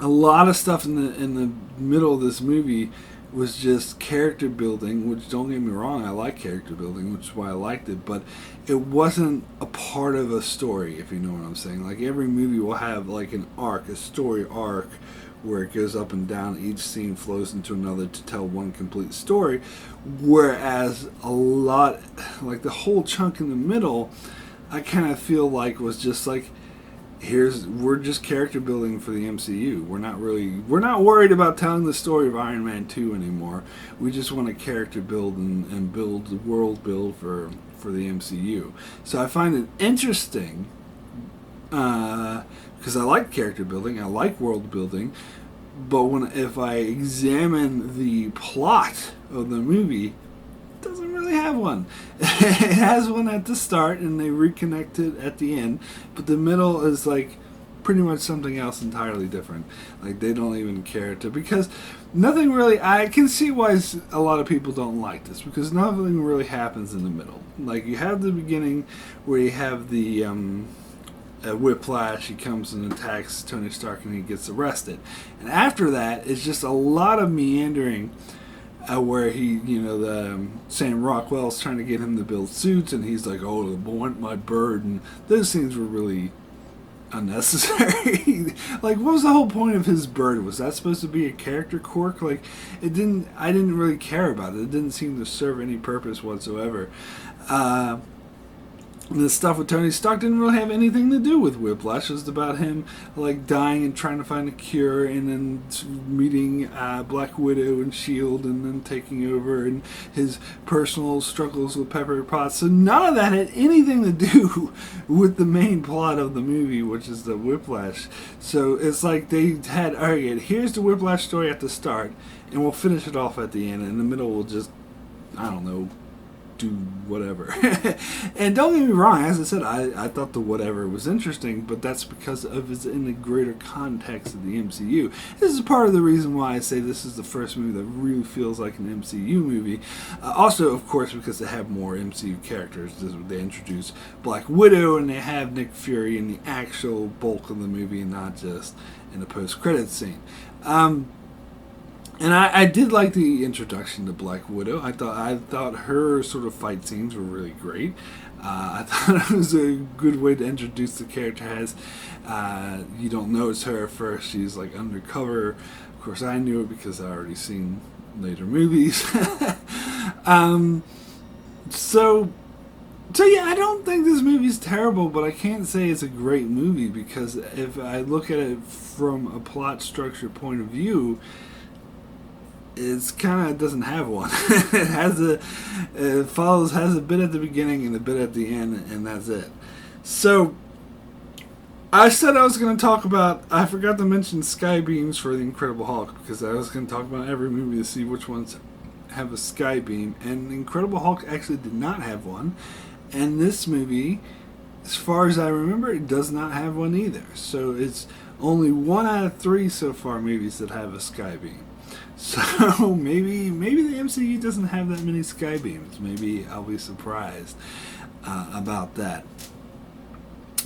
a lot of stuff in the middle of this movie was just character building, which, don't get me wrong, I like character building, which is why I liked it, but it wasn't a part of a story, if you know what I'm saying. Like, every movie will have an arc, a story arc, where it goes up and down, each scene flows into another to tell one complete story, whereas a lot, the whole chunk in the middle, I kind of feel like was just we're just character building for the MCU. We're not worried about telling the story of Iron Man 2 anymore. We just want a character build and build the world build for the MCU. So I find it interesting because I like character building, I like world building, but if I examine the plot of the movie, it doesn't really have one. It has one at the start, and they reconnect it at the end, but the middle is like pretty much something else entirely different. Like, they don't even care to, because nothing really, I can see why a lot of people don't like this, because nothing really happens in the middle. Like, you have the beginning where you have the Whiplash, he comes and attacks Tony Stark and he gets arrested. And after that, it's just a lot of meandering where Sam Rockwell's trying to get him to build suits, and he's like, oh, I want my bird, and those scenes were really unnecessary. Like, what was the whole point of his bird? Was that supposed to be a character quirk? Like, I didn't really care about it. It didn't seem to serve any purpose whatsoever. The stuff with Tony Stark didn't really have anything to do with Whiplash. It was about him like dying and trying to find a cure, and then meeting Black Widow and S.H.I.E.L.D. and then taking over, and his personal struggles with Pepper Potts. So none of that had anything to do with the main plot of the movie, which is the Whiplash. So it's like they had, alright, here's the Whiplash story at the start, and we'll finish it off at the end. In the middle, we'll just, I don't know, do whatever. And don't get me wrong, as I said, I thought the whatever was interesting, but that's because of it's in the greater context of the MCU. This is part of the reason why I say this is the first movie that really feels like an MCU movie. Also, of course, because they have more MCU characters. They introduce Black Widow, and they have Nick Fury in the actual bulk of the movie, not just in the post-credits scene. And I did like the introduction to Black Widow. I thought her sort of fight scenes were really great. I thought it was a good way to introduce the character. As you don't know it's her at first. She's like undercover. Of course, I knew it because I already seen later movies. So yeah, I don't think this movie's terrible, but I can't say it's a great movie, because if I look at it from a plot structure point of view, it's kind of doesn't have one. It has a bit at the beginning and a bit at the end, and that's it. So I said I was going to talk about, I forgot to mention sky beams for the Incredible Hulk, because I was going to talk about every movie to see which ones have a sky beam, and the Incredible Hulk actually did not have one, and this movie, as far as I remember, it does not have one either. So it's only 1 out of 3 so far movies that have a sky beam. So maybe the MCU doesn't have that many sky beams. Maybe I'll be surprised about that.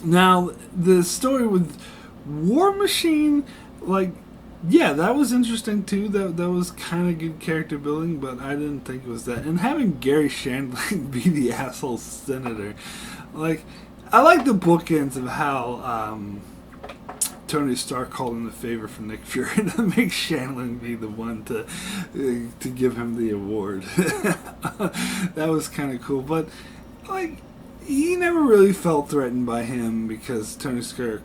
Now, the story with War Machine, like, yeah, that was interesting too. That was kind of good character building, but I didn't think it was that. And having Gary Shandling be the asshole senator, like, I like the bookends of how Tony Stark called in a favor for Nick Fury to make Shandling be the one to give him the award. That was kind of cool, but like, he never really felt threatened by him, because Tony Stark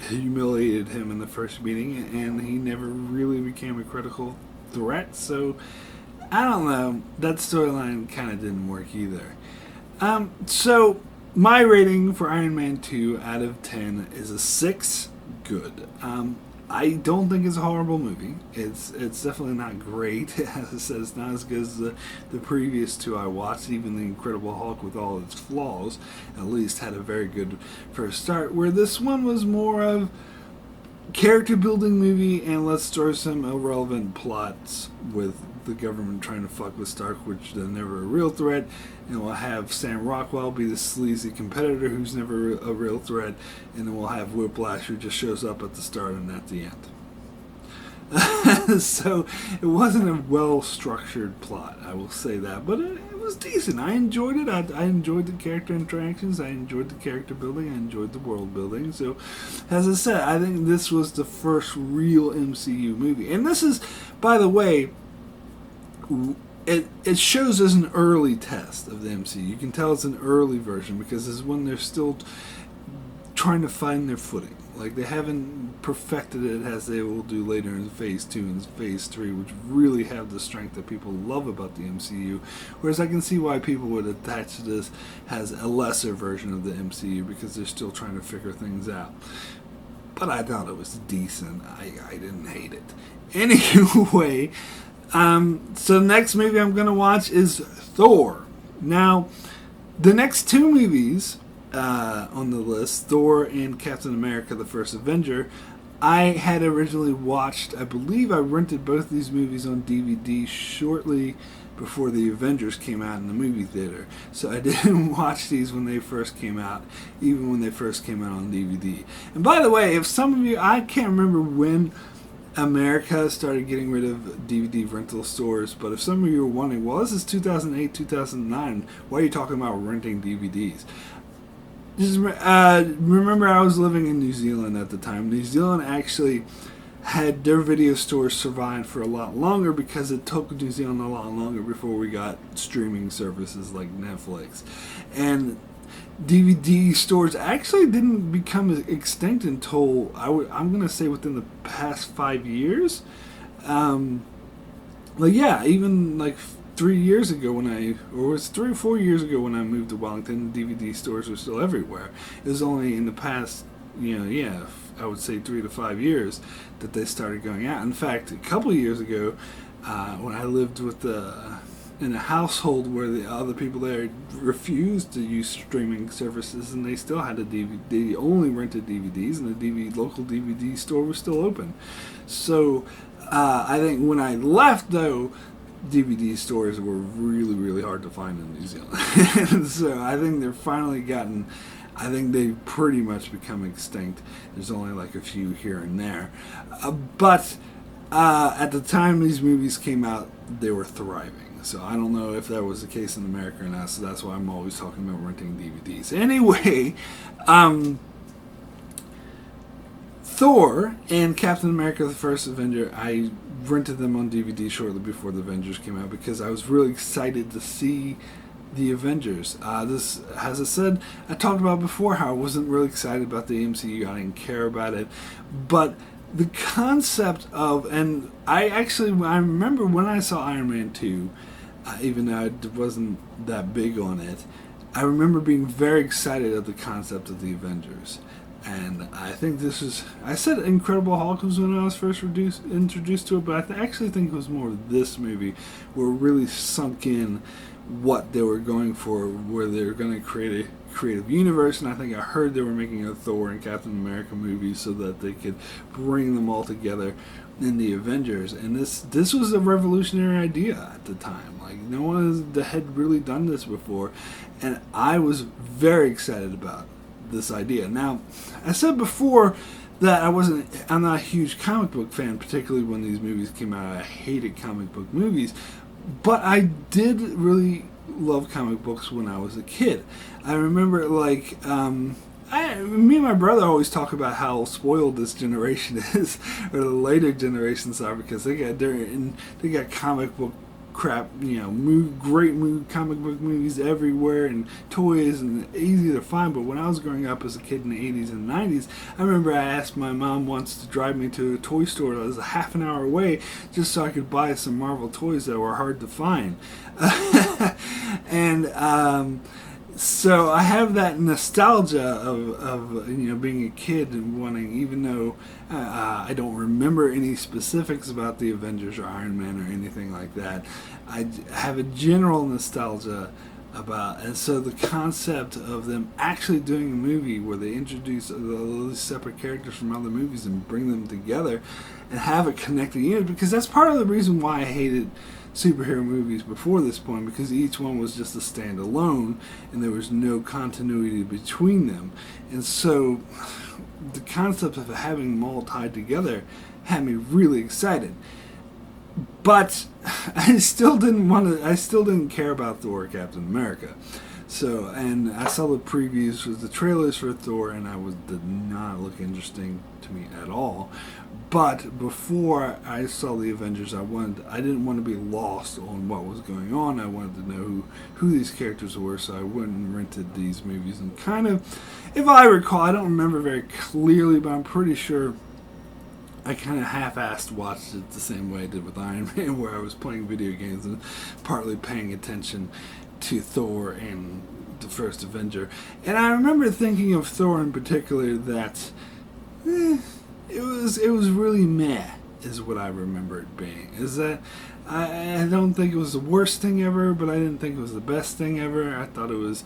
humiliated him in the first meeting, and he never really became a critical threat. So I don't know, that storyline kind of didn't work either. So my rating for Iron Man 2 out of 10 is a 6. Good. I don't think it's a horrible movie. It's definitely not great. As I said, it's not as good as the previous 2 I watched. Even The Incredible Hulk, with all its flaws, at least had a very good first start, where this one was more of character building movie, and let's throw some irrelevant plots with the government trying to fuck with Stark, which they're never a real threat, and we'll have Sam Rockwell be the sleazy competitor who's never a real threat, and then we'll have Whiplash, who just shows up at the start and at the end. So it wasn't a well-structured plot, I will say that, but it was decent. I enjoyed it. I enjoyed the character interactions. I enjoyed the character building. I enjoyed the world building. So, as I said, I think this was the first real MCU movie. And this is, by the way, it shows as an early test of the MCU. You can tell it's an early version, because it's when they're still trying to find their footing. Like, they haven't perfected it as they will do later in Phase 2 and Phase 3, which really have the strength that people love about the MCU. Whereas I can see why people would attach to this as a lesser version of the MCU, because they're still trying to figure things out. But I thought it was decent. I didn't hate it. Anyway, so the next movie I'm going to watch is Thor. Now, the next two movies on the list, Thor and Captain America, the First Avenger, I had originally watched. I believe I rented both these movies on DVD shortly before the Avengers came out in the movie theater. So I didn't watch these when they first came out, even when they first came out on DVD. And by the way, if some of you, I can't remember when America started getting rid of DVD rental stores, but if some of you are wondering, well, this is 2008, 2009, why are you talking about renting DVDs? Just remember, I was living in New Zealand at the time. New Zealand actually had their video stores survive for a lot longer because it took New Zealand a lot longer before we got streaming services like Netflix. And DVD stores actually didn't become extinct until, I'm going to say, within the past 5 years. Even like 3 years ago when it was 3 or 4 years ago when I moved to Wellington, the DVD stores were still everywhere. It was only in the past, I would say 3 to 5 years that they started going out. In fact, a couple of years ago, when I lived in a household where the other people there refused to use streaming services, and they still had a DVD, they only rented DVDs, and the local DVD store was still open. So I think when I left, though, DVD stores were really, really hard to find in New Zealand. And so I think they've pretty much become extinct. There's only like a few here and there. But at the time these movies came out, they were thriving. So I don't know if that was the case in America or not, so that's why I'm always talking about renting DVDs. Anyway, Thor and Captain America, the First Avenger, I rented them on DVD shortly before the Avengers came out because I was really excited to see the Avengers. This, as I said, I talked about before how I wasn't really excited about the MCU. I didn't care about it. But the concept of, and I remember when I saw Iron Man 2, even though I wasn't that big on it, I remember being very excited at the concept of the Avengers. And I think I said Incredible Hulk was when I was first introduced to it, but I actually think it was more of this movie where it really sunk in what they were going for, where they were going to create a creative universe. And I think I heard they were making a Thor and Captain America movie so that they could bring them all together in the Avengers. And this was a revolutionary idea at the time. Like, no one had really done this before, and I was very excited about this idea. Now, I said before that I'm not a huge comic book fan, particularly when these movies came out. I hated comic book movies, but I did really love comic books when I was a kid. I remember, like, me and my brother always talk about how spoiled this generation is, or the later generations are, because they got comic book crap, great comic book movies everywhere, and toys, and easy to find. But when I was growing up as a kid in the 80s and 90s, I remember I asked my mom once to drive me to a toy store that was a half an hour away just so I could buy some Marvel toys that were hard to find. And so I have that nostalgia of being a kid and wanting, even though I don't remember any specifics about the Avengers or Iron Man or anything like that, I have a general nostalgia about, and so the concept of them actually doing a movie where they introduce all these separate characters from other movies and bring them together and have a connecting unit, because that's part of the reason why I hated superhero movies before this point, because each one was just a standalone and there was no continuity between them. And so the concept of having them all tied together had me really excited. But I still didn't care about Thor or Captain America. So, and I saw the previews with the trailers for Thor, and did not look interesting to me at all. But before I saw the Avengers, I didn't want to be lost on what was going on. I wanted to know who these characters were, so I went and rented these movies. And kind of, if I recall, I don't remember very clearly, but I'm pretty sure I kind of half-assed watched it the same way I did with Iron Man, where I was playing video games and partly paying attention to Thor and the First Avenger. And I remember thinking of Thor in particular that it was really meh, is what I remember it being. Is that I don't think it was the worst thing ever, but I didn't think it was the best thing ever. I thought it was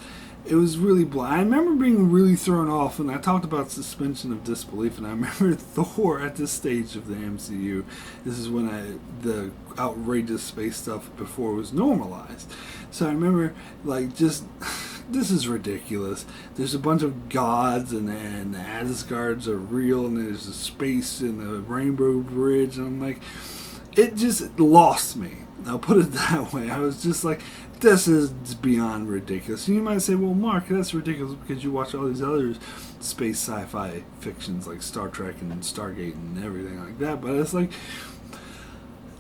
really bland. I remember being really thrown off, and I talked about suspension of disbelief, and I remember Thor at this stage of the MCU. This is when the outrageous space stuff before was normalized. So I remember, like, just, this is ridiculous. There's a bunch of gods, and the Asgards are real, and there's a space and the Rainbow Bridge, and I'm like, it just lost me. I'll put it that way. I was just like, this is beyond ridiculous. And you might say, well, Mark, that's ridiculous because you watch all these other space sci-fi fictions like Star Trek and Stargate and everything like that. But it's like,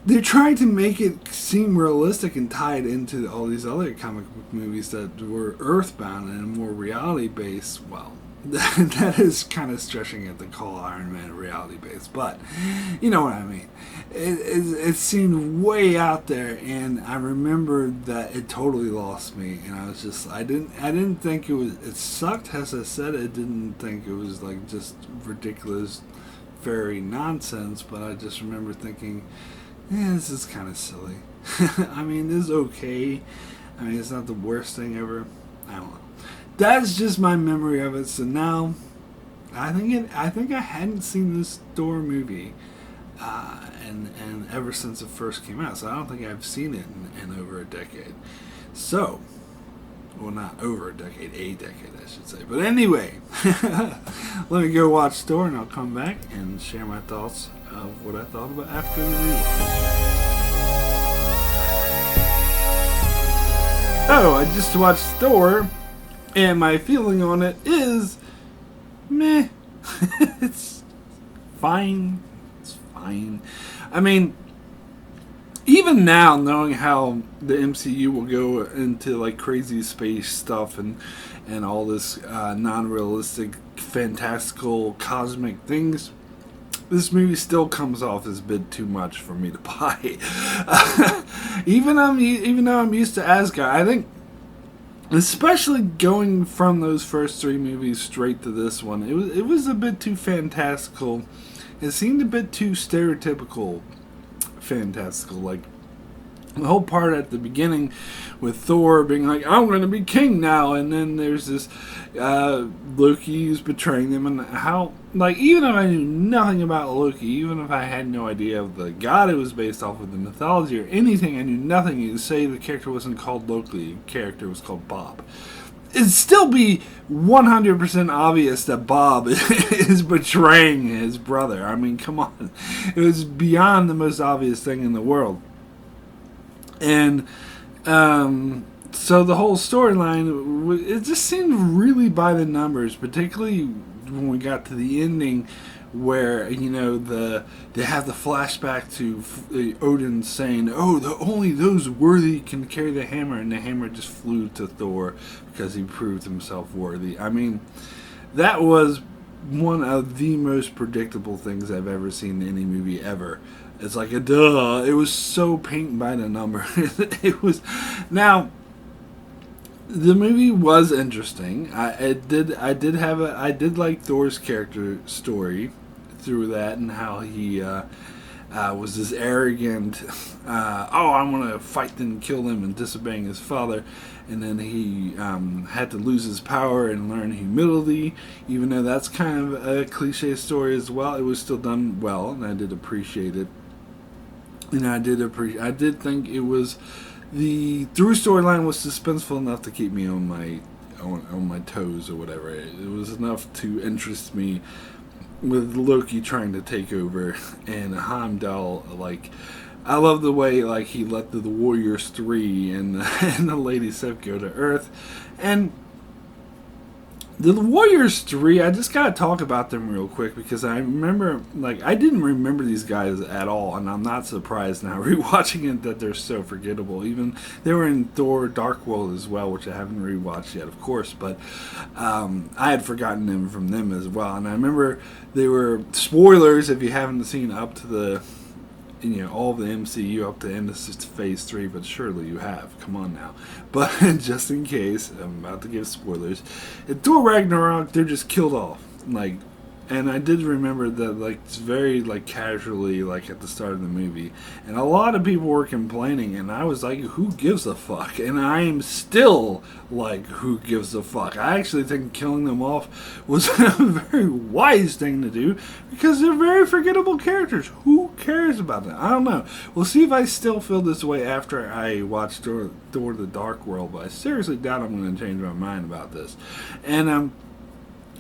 they're trying to make it seem realistic and tie it into all these other comic book movies that were earthbound and more reality-based. Well, that is kind of stretching it to call Iron Man reality-based, but you know what I mean. It seemed way out there, and I remember that it totally lost me. And I was just, I didn't think it sucked. As I said, I didn't think it was like just ridiculous fairy nonsense. But I just remember thinking, this is kind of silly. I mean, this is okay. I mean, it's not the worst thing ever. I don't know. That's just my memory of it. So now, I think I hadn't seen this Thor movie, and ever since it first came out. So I don't think I've seen it in over a decade. So, well, not over a decade, I should say. But anyway, let me go watch Thor, and I'll come back and share my thoughts of what I thought about after the rewatch. Oh, I just watched Thor. And my feeling on it is meh. It's fine. It's fine. I mean, even now, knowing how the MCU will go into like crazy space stuff and all this non-realistic, fantastical, cosmic things, this movie still comes off as a bit too much for me to buy. Even though I'm used to Asgard, I think. Especially going from those first three movies straight to this one, it was a bit too fantastical. It seemed a bit too stereotypical fantastical. Like the whole part at the beginning with Thor being like, I'm going to be king now, and then there's this Loki who's betraying them, and how, like, even if I knew nothing about Loki, even if I had no idea of the god it was based off of, the mythology or anything, I knew nothing. You say the character wasn't called Loki, the character was called Bob. It'd still be 100% obvious that Bob is betraying his brother. I mean, come on. It was beyond the most obvious thing in the world. And so the whole storyline, it just seemed really by the numbers, particularly when we got to the ending where, you know, they have the flashback to Odin saying, only those worthy can carry the hammer, and the hammer just flew to Thor because he proved himself worthy. I mean, that was one of the most predictable things I've ever seen in any movie ever. It's like a duh. It was so paint by the number. It was. Now, the movie was interesting. I did like Thor's character story through that, and how he was this arrogant. I'm gonna fight and kill them, and disobeying his father, and then he had to lose his power and learn humility. Even though that's kind of a cliche story as well, it was still done well, and I did appreciate it. And I did think it was, the through storyline was suspenseful enough to keep me on my toes or whatever. It was enough to interest me with Loki trying to take over, and Heimdall like I love the way like he let the Warriors 3 and and the Lady Sif go to Earth, and the Warriors 3, I just gotta talk about them real quick because I remember, like, I didn't remember these guys at all, and I'm not surprised now rewatching it that they're so forgettable. Even they were in Thor Dark World as well, which I haven't rewatched yet, of course, but I had forgotten them from them as well. And I remember they were spoilers if you haven't seen up to the all of the MCU up to the end of Phase 3, but surely you have. Come on now. But just in case, I'm about to give spoilers. In Thor Ragnarok, they're just killed off. Like, and I did remember that, like, it's very, like, casually, like, at the start of the movie. And a lot of people were complaining, and I was like, who gives a fuck? And I am still like, who gives a fuck? I actually think killing them off was a very wise thing to do, because they're very forgettable characters. Who cares about them? I don't know. We'll see if I still feel this way after I watch Thor the Dark World, but I seriously doubt I'm going to change my mind about this. And,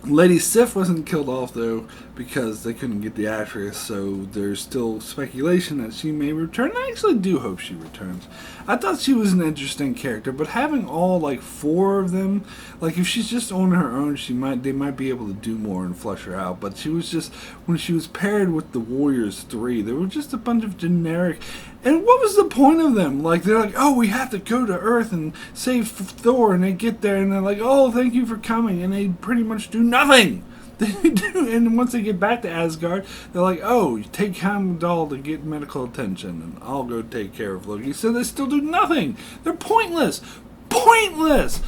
Lady Sif wasn't killed off, though, because they couldn't get the actress, so there's still speculation that she may return. I actually do hope she returns. I thought she was an interesting character, but having all, like, 4 of them, like, if she's just on her own, they might be able to do more and flesh her out, but she was just, when she was paired with the Warriors 3, they were just a bunch of generic, and what was the point of them? Like, they're like, oh, we have to go to Earth and save Thor, and they get there, and they're like, oh, thank you for coming, and they pretty much do nothing. They do, and once they get back to Asgard, they're like, oh, take Heimdall to get medical attention, and I'll go take care of Loki. So they still do nothing. They're pointless. Pointless!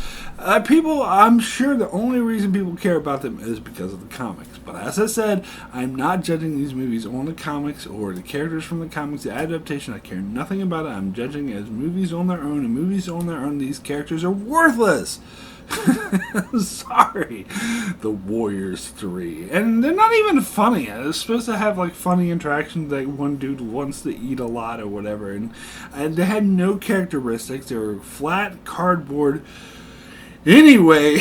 People, I'm sure the only reason people care about them is because of the comics. But as I said, I'm not judging these movies on the comics or the characters from the comics, the adaptation. I care nothing about it. I'm judging it as movies on their own, and movies on their own, these characters are worthless. Sorry. The Warriors 3. And they're not even funny. They're supposed to have, like, funny interactions, like one dude wants to eat a lot or whatever. And they had no characteristics. They were flat cardboard. Anyway,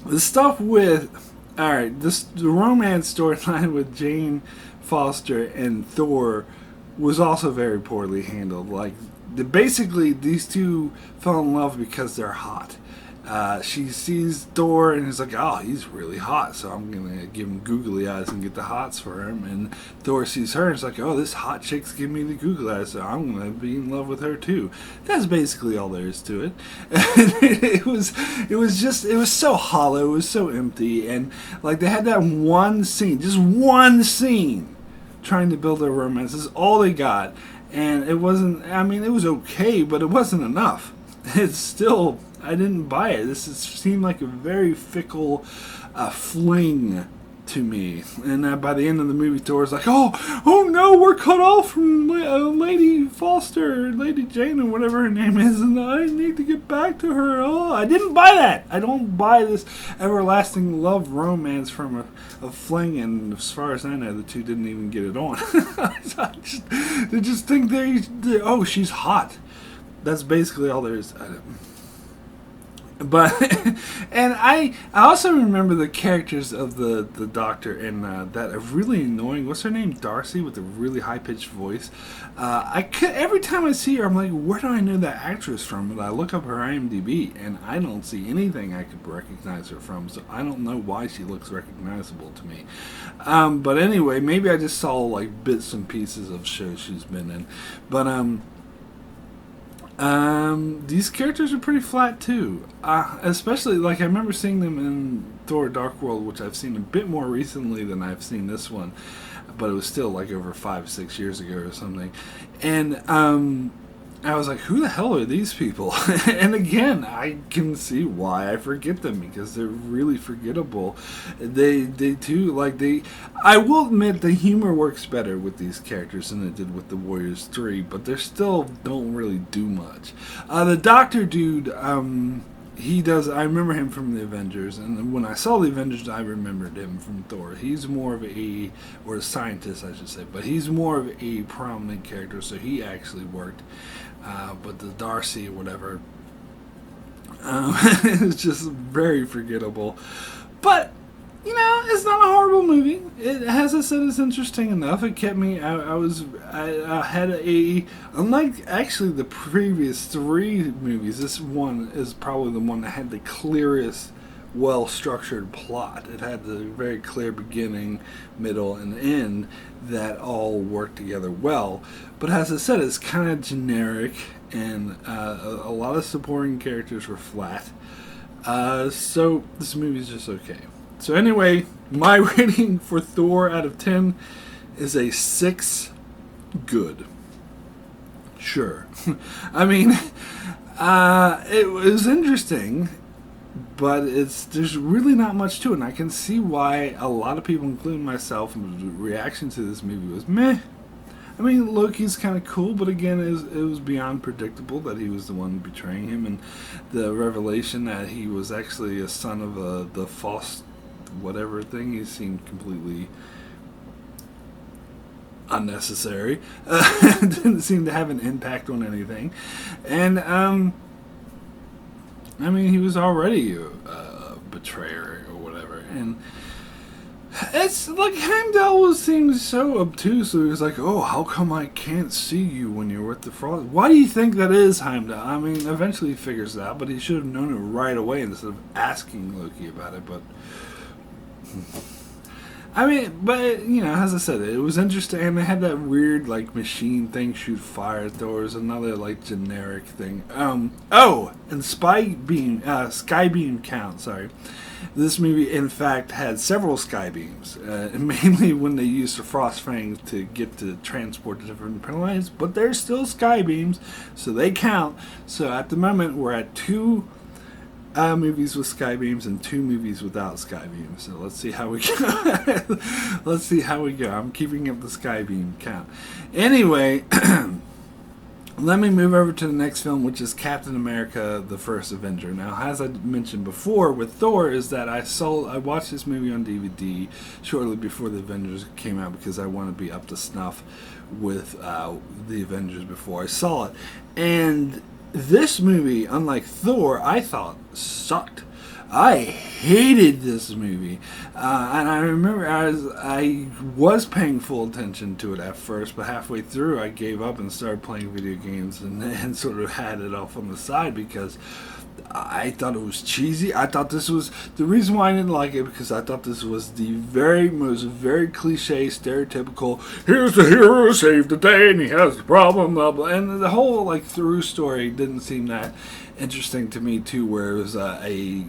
the stuff with... Alright, the romance storyline with Jane Foster and Thor was also very poorly handled. Like, basically, these two fell in love because they're hot. She sees Thor and is like, oh, he's really hot, so I'm going to give him googly eyes and get the hots for him. And Thor sees her and is like, oh, this hot chick's giving me the googly eyes, so I'm going to be in love with her too. That's basically all there is to it. it was so hollow, it was so empty, and like they had that one scene, just one scene, trying to build their romance. This is all they got. And it wasn't, I mean, it was okay, but it wasn't enough. It's still, I didn't buy it. Seemed like a very fickle fling to me. And by the end of the movie, Thor's like, oh no, we're cut off from Lady Foster, or Lady Jane, or whatever her name is, and I need to get back to her. Oh, I didn't buy that. I don't buy this everlasting love romance from a fling, and as far as I know, the two didn't even get it on. They just think oh, she's hot. That's basically all there is. But and I also remember the characters of the Doctor and that really annoying, what's her name, Darcy, with a really high pitched voice. Every time I see her, I'm like, where do I know that actress from? And I look up her IMDb and I don't see anything I could recognize her from. So I don't know why she looks recognizable to me. But anyway, maybe I just saw like bits and pieces of shows she's been in. But these characters are pretty flat too. Especially, like, I remember seeing them in Thor Dark World, which I've seen a bit more recently than I've seen this one, but it was still like over 5-6 years ago or something. And I was like, who the hell are these people? And again, I can see why I forget them, because they're really forgettable. They too, like, I will admit the humor works better with these characters than it did with the Warriors 3, but they still don't really do much. The Doctor dude, he does, I remember him from the Avengers, and when I saw the Avengers, I remembered him from Thor. He's more of a scientist, I should say, but he's more of a prominent character, so he actually worked. But the Darcy or whatever, it's just very forgettable. But, it's not a enjoyable movie. It, as I said, it's interesting enough. It kept me. I had a unlike actually the previous three movies. This one is probably the one that had the clearest, well-structured plot. It had the very clear beginning, middle, and end that all worked together well. But as I said, it's kind of generic, and a lot of supporting characters were flat. So this movie's just okay. So anyway, my rating for Thor out of 10 is a 6 good. Sure. I mean, it was interesting, but there's really not much to it. And I can see why a lot of people, including myself, reaction to this movie was meh. I mean, Loki's kind of cool, but again, it was beyond predictable that he was the one betraying him, and the revelation that he was actually a son of the false whatever thing, he seemed completely unnecessary. Didn't seem to have an impact on anything, and I mean, he was already a betrayer or whatever, and it's like Heimdall seems so obtuse. So he was like, "Oh, how come I can't see you when you're with the frost? Why do you think that is, Heimdall?" I mean, eventually he figures it out, but he should have known it right away instead of asking Loki about it. But I mean, but you know, as I said, it was interesting, and they had that weird like machine thing shoot fire. Thor was another like generic thing. Oh, and Skybeam count. Sorry. This movie, in fact, had several sky beams, mainly when they used the frost fangs to get to transport to different planets, but they're still sky beams, so they count. So at the moment, we're at 2 movies with sky beams and 2 movies without sky beams. So let's see how we go. Let's see how we go. I'm keeping up the sky beam count. Anyway, let me move over to the next film, which is Captain America: The First Avenger. Now, as I mentioned before with Thor, is that I watched this movie on DVD shortly before the Avengers came out because I want to be up to snuff with the Avengers before I saw it. And this movie, unlike Thor, I thought sucked. I hated this movie, and I remember I was paying full attention to it at first, but halfway through I gave up and started playing video games and sort of had it off on the side because I thought it was cheesy. I thought this was the reason why I didn't like it, because I thought this was the very cliche, stereotypical, here's the hero who saved the day and he has a problem, blah blah, and the whole like through story didn't seem that interesting to me too, where it was a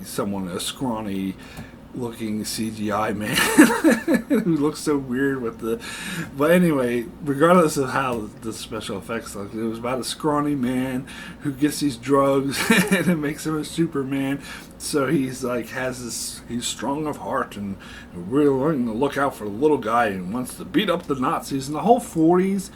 scrawny looking CGI man who looks so weird with the, but anyway, regardless of how the special effects look, it was about a scrawny man who gets these drugs and it makes him a Superman. So he's like he's strong of heart and really willing to look out for the little guy and wants to beat up the Nazis. And the whole 40s,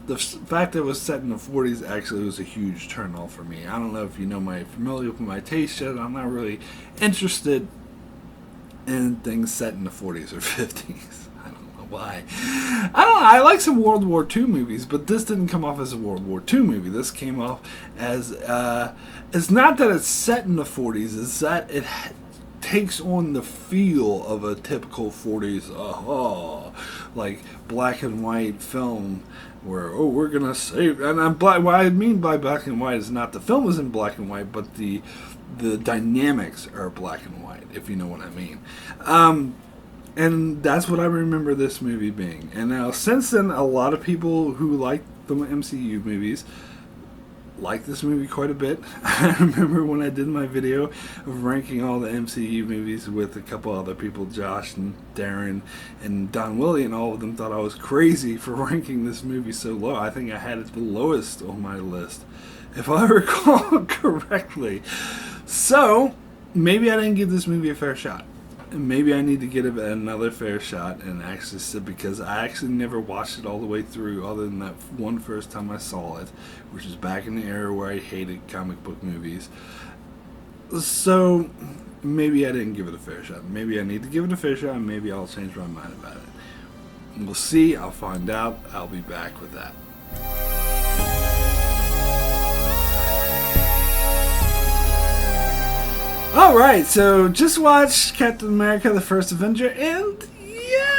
the fact that it was set in the 40s actually was a huge turn off for me. I don't know if you know familiar with my taste yet. I'm not really interested in things set in the 40s or 50s. I don't know why. I like some World War II movies, but this didn't come off as a World War II movie. This came off as it's not that it's set in the 40s, it's that it takes on the feel of a typical 40s like black and white film where we're gonna save, and what I mean by black and white is not the film is in black and white, but the dynamics are black and white, if you know what I mean. And that's what I remember this movie being. And now, since then, a lot of people who like the MCU movies like this movie quite a bit. I remember when I did my video of ranking all the MCU movies with a couple other people, Josh and Darren and Don Willie, and all of them thought I was crazy for ranking this movie so low. I think I had it the lowest on my list, if I recall correctly. So, maybe I didn't give this movie a fair shot. Maybe I need to give it another fair shot and actually sit, because I actually never watched it all the way through other than that one first time I saw it, which is back in the era where I hated comic book movies. So, maybe I didn't give it a fair shot. Maybe I need to give it a fair shot, and maybe I'll change my mind about it. We'll see. I'll find out. I'll be back with that. Alright, so just watched Captain America: The First Avenger, and yeah,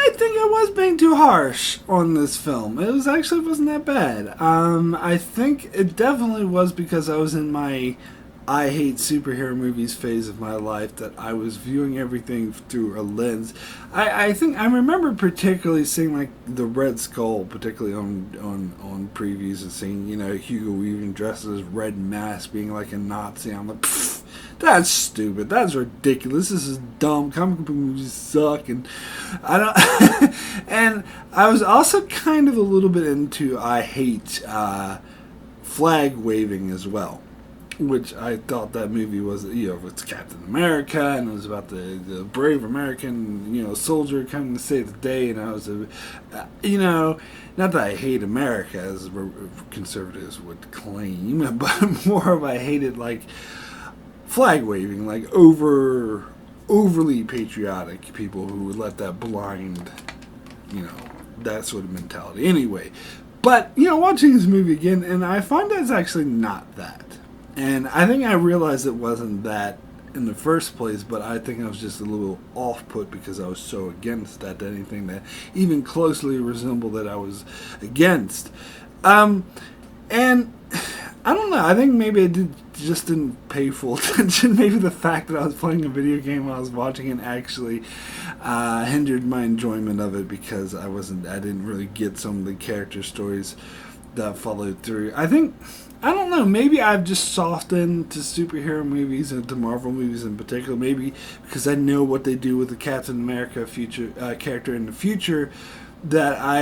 I was being too harsh on this film. It was actually wasn't that bad. I think it definitely was because I was in my I hate superhero movies phase of my life that I was viewing everything through a lens. I think I remember particularly seeing like the Red Skull, particularly on previews, and seeing Hugo Weaving dressed as Red Mask being like a Nazi. I'm like, that's stupid. That's ridiculous. This is dumb. Comic book movies suck, and I don't. And I was also kind of a little bit into I hate flag waving as well, which I thought that movie was, it's Captain America, and it was about the brave American, soldier coming to save the day, and I was, not that I hate America, as conservatives would claim, but more of I hated, like, flag waving, like, overly patriotic people who would let that blind, that sort of mentality. Anyway, but, watching this movie again, and I find that it's actually not that. And I think I realized it wasn't that in the first place, but I think I was just a little off-put because I was so against that anything that even closely resembled that I was against. And I don't know, I think maybe I just didn't pay full attention. Maybe the fact that I was playing a video game while I was watching it actually hindered my enjoyment of it because I didn't really get some of the character stories that followed through. I don't know, maybe I've just softened to superhero movies and to Marvel movies in particular, maybe because I know what they do with the Captain America character in the future, that I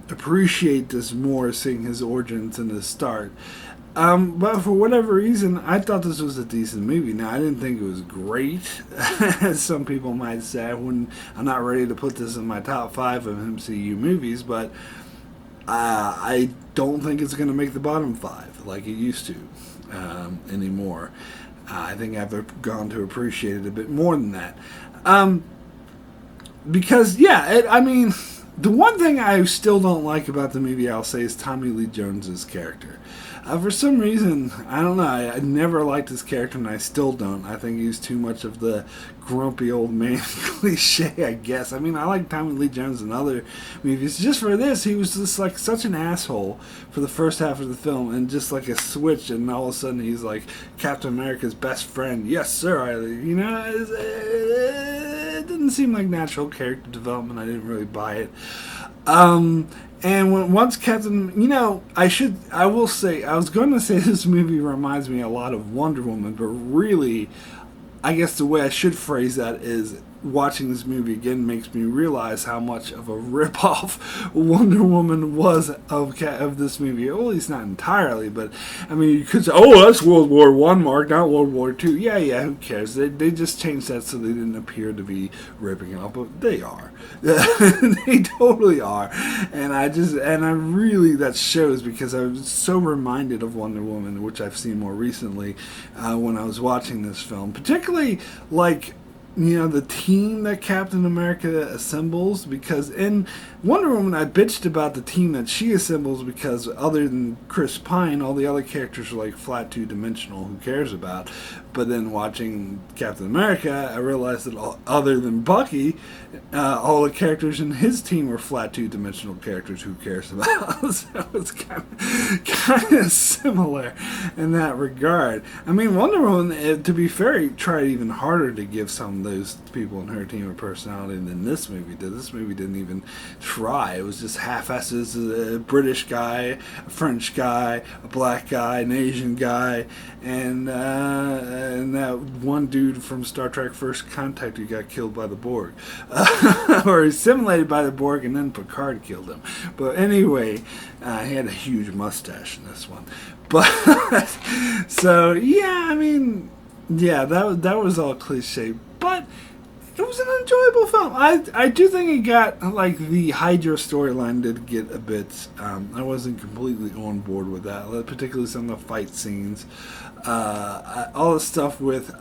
appreciate this more, seeing his origins and his start. But for whatever reason, I thought this was a decent movie. Now, I didn't think it was great, as some people might say. I'm not ready to put this in my top 5 of MCU movies, but I don't think it's going to make the bottom 5 like it used to anymore. I think I've gone to appreciate it a bit more than that. Because, the one thing I still don't like about the movie, I'll say, is Tommy Lee Jones's character. For some reason, I don't know, I never liked his character, and I still don't. I think he's too much of the grumpy old man cliche, I guess. I like Tommy Lee Jones in other movies. Just for this, he was just like such an asshole for the first half of the film, and just like a switch, and all of a sudden he's like Captain America's best friend. Yes, sir. It didn't seem like natural character development. I didn't really buy it. And once Captain, I will say, I was going to say this movie reminds me a lot of Wonder Woman, but really, I guess the way I should phrase that is, watching this movie again makes me realize how much of a ripoff Wonder Woman was of this movie. Well, at least not entirely, but you could say, oh, that's World War I, Mark, not World War II. Yeah, who cares? They just changed that so they didn't appear to be ripping off, but they are. They totally are. And I really, that shows, because I was so reminded of Wonder Woman, which I've seen more recently when I was watching this film, particularly like the team that Captain America assembles, because in Wonder Woman I bitched about the team that she assembles because other than Chris Pine, all the other characters are like flat two-dimensional, who cares about. But then watching Captain America, I realized that other than Bucky, all the characters in his team were flat two-dimensional characters, who cares about. So it's kind of similar in that regard. Wonder Woman, to be fair, tried even harder to give some of those people in her team a personality than this movie did. This movie didn't even try. It was just half-asses, a British guy, a French guy, a black guy, an Asian guy, and that one dude from Star Trek First Contact who got killed by the Borg. Or assimilated by the Borg, and then Picard killed him. But anyway, he had a huge mustache in this one. But, so, that was all cliche. But it was an enjoyable film. I do think it got, like, the Hydra storyline did get a bit, I wasn't completely on board with that, particularly some of the fight scenes. All the stuff with,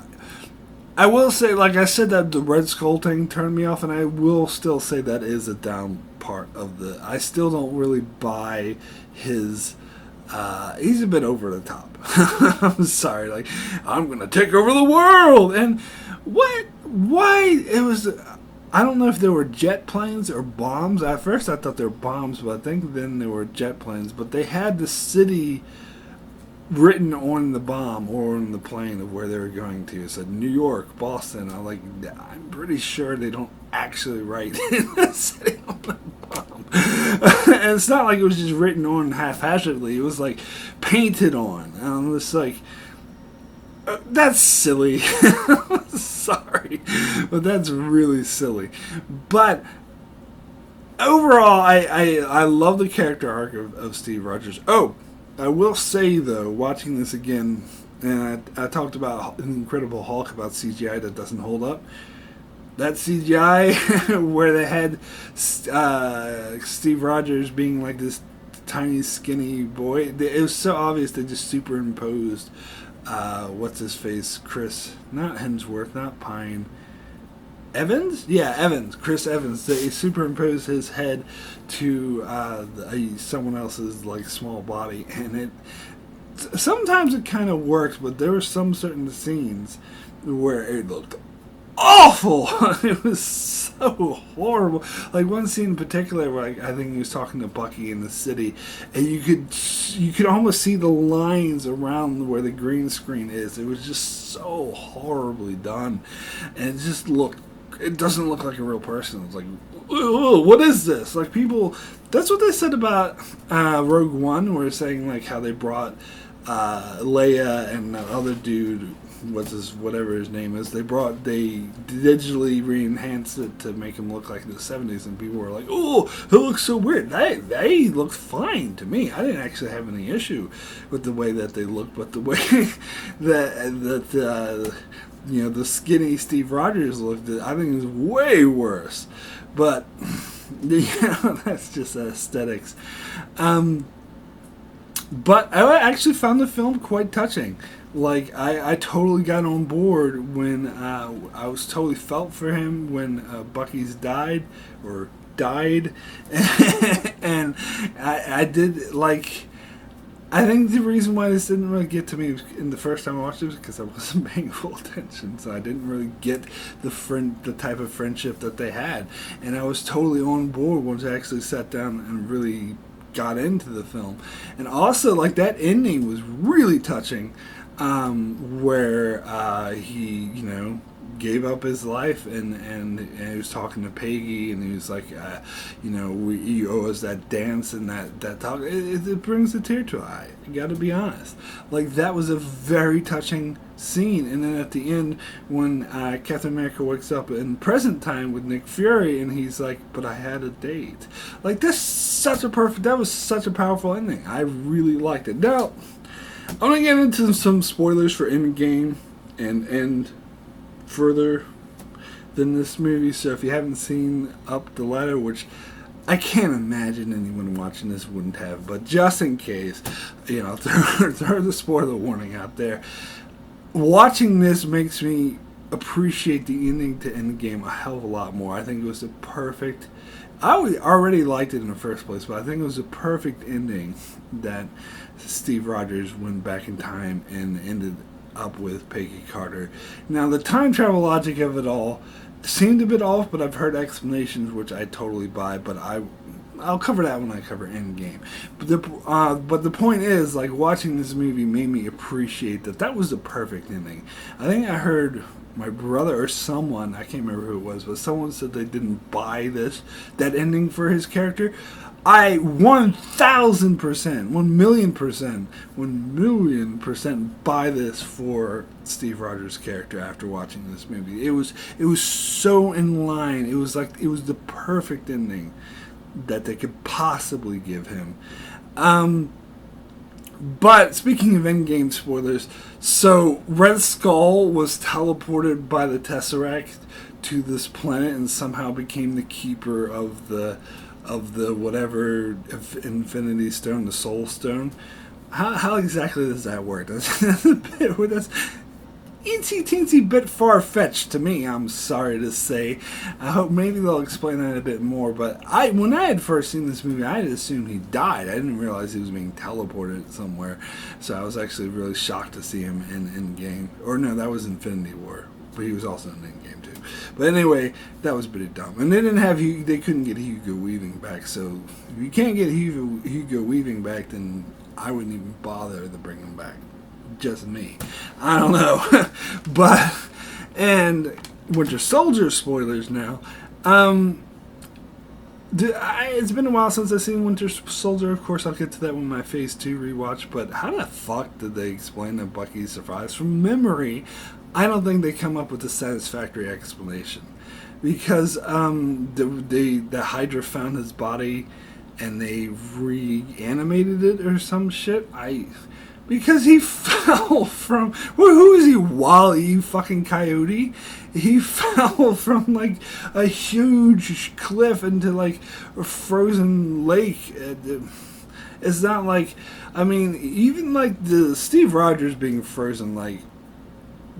I will say, like I said, that the Red Skull thing turned me off, and I will still say that is a down part of I still don't really buy his, he's a bit over the top. I'm sorry, like, I'm gonna take over the world, and why, it was, I don't know if they were jet planes or bombs. At first I thought they were bombs, but I think then they were jet planes. But they had the city written on the bomb or on the plane of where they were going to. It said New York, Boston. I'm pretty sure they don't actually write in the city on the bomb. And it's not like it was just written on haphazardly. It was like painted on. And I'm just like, that's silly. Sorry, but that's really silly. But overall, I love the character arc of Steve Rogers. Oh, I will say though, watching this again, and I talked about Incredible Hulk, about CGI that doesn't hold up. That CGI where they had Steve Rogers being like this tiny, skinny boy, it was so obvious they just superimposed what's his face, Chris, not Hemsworth, not Pine, Evans? Yeah, Evans, Chris Evans. They superimposed his head to someone else's like small body, and sometimes it kind of works, but there were some certain scenes where it looked awful. It was so horrible. Like one scene in particular where I think he was talking to Bucky in the city, and you could almost see the lines around where the green screen is. It was just so horribly done, and it doesn't look like a real person. It's like, what is this? Like people, that's what they said about Rogue One, where saying like how they brought Leia and that other dude, whatever his name is, they digitally re-enhanced it to make him look like the 70s, and people were like, oh, it looks so weird. They looked fine to me. I didn't actually have any issue with the way that they looked, but the way that the skinny Steve Rogers looked, I think it was way worse. But that's just aesthetics. But I actually found the film quite touching. Like, I totally got on board when I was totally felt for him when Bucky's died. And I did, like, I think the reason why this didn't really get to me in the first time I watched it was because I wasn't paying full attention, so I didn't really get the type of friendship that they had. And I was totally on board once I actually sat down and really got into the film. And also, like, that ending was really touching, where he, gave up his life and he was talking to Peggy, and he was like, you owe us that dance and that talk. It brings a tear to an eye. You got to be honest. Like, that was a very touching scene. And then at the end, when Captain America wakes up in present time with Nick Fury, and he's like, but I had a date. Like, that was such a powerful ending. I really liked it. Now, I'm going to get into some spoilers for Endgame and end further than this movie, so if you haven't seen Up the Ladder, which I can't imagine anyone watching this wouldn't have, but just in case, throw the spoiler warning out there. Watching this makes me appreciate the ending to Endgame a hell of a lot more. I think it was I already liked it in the first place, but I think it was a perfect ending that Steve Rogers went back in time and ended up with Peggy Carter. Now, the time travel logic of it all seemed a bit off, but I've heard explanations which I totally buy, but I'll cover that when I cover Endgame. But the point is, like, watching this movie made me appreciate that was the perfect ending. I think I heard my brother or someone, I can't remember who it was, but someone said they didn't buy that ending for his character. I 1,000%, 1,000,000% buy this for Steve Rogers' character after watching this movie. It was so in line. It was the perfect ending that they could possibly give him. But speaking of Endgame spoilers, so Red Skull was teleported by the Tesseract to this planet and somehow became the keeper of the whatever Infinity Stone, the Soul Stone. How exactly does that work? That's a bit, that's teensy bit far-fetched to me, I'm sorry to say. I hope maybe they'll explain that a bit more, but when I had first seen this movie, I had assumed he died. I didn't realize he was being teleported somewhere, so I was actually really shocked to see him in Endgame. Or no, that was Infinity War. but he was also in Endgame too. But anyway, that was pretty dumb. And they couldn't get Hugo Weaving back. So if you can't get Hugo Weaving back, then I wouldn't even bother to bring him back. Just me. I don't know. But, and Winter Soldier spoilers now. It's been a while since I've seen Winter Soldier. Of course, I'll get to that with my Phase 2 rewatch. But how the fuck did they explain that Bucky survives? From memory, I don't think they come up with a satisfactory explanation. Because the Hydra found his body and they reanimated it or some shit. Because he fell from... Well, who is he? Wall-E fucking Coyote? He fell from, like, a huge cliff into, like, a frozen lake. It's not like... I mean, even, like, the Steve Rogers being frozen, like...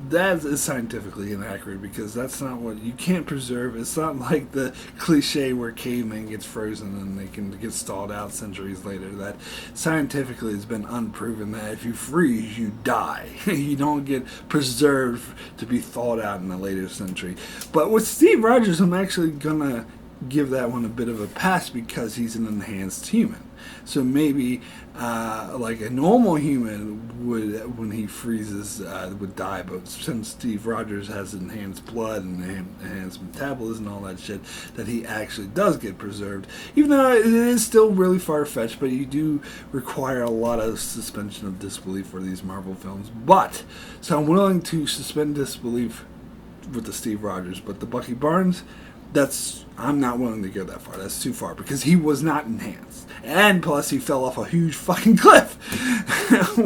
That is scientifically inaccurate because that's not what you can't preserve. It's not like the cliche where caveman gets frozen and they can get stalled out centuries later. That scientifically has been unproven that if you freeze, you die. You don't get preserved to be thawed out in a later century. But with Steve Rogers, I'm actually gonna give that one a bit of a pass because he's an enhanced human. So maybe like a normal human would, when he freezes, would die. But since Steve Rogers has enhanced blood and enhanced metabolism and all that shit, that he actually does get preserved. Even though it is still really far-fetched, but you do require a lot of suspension of disbelief for these Marvel films. But, so I'm willing to suspend disbelief with the Steve Rogers, but the Bucky Barnes... I'm not willing to go that far. That's too far because he was not enhanced. And plus he fell off a huge fucking cliff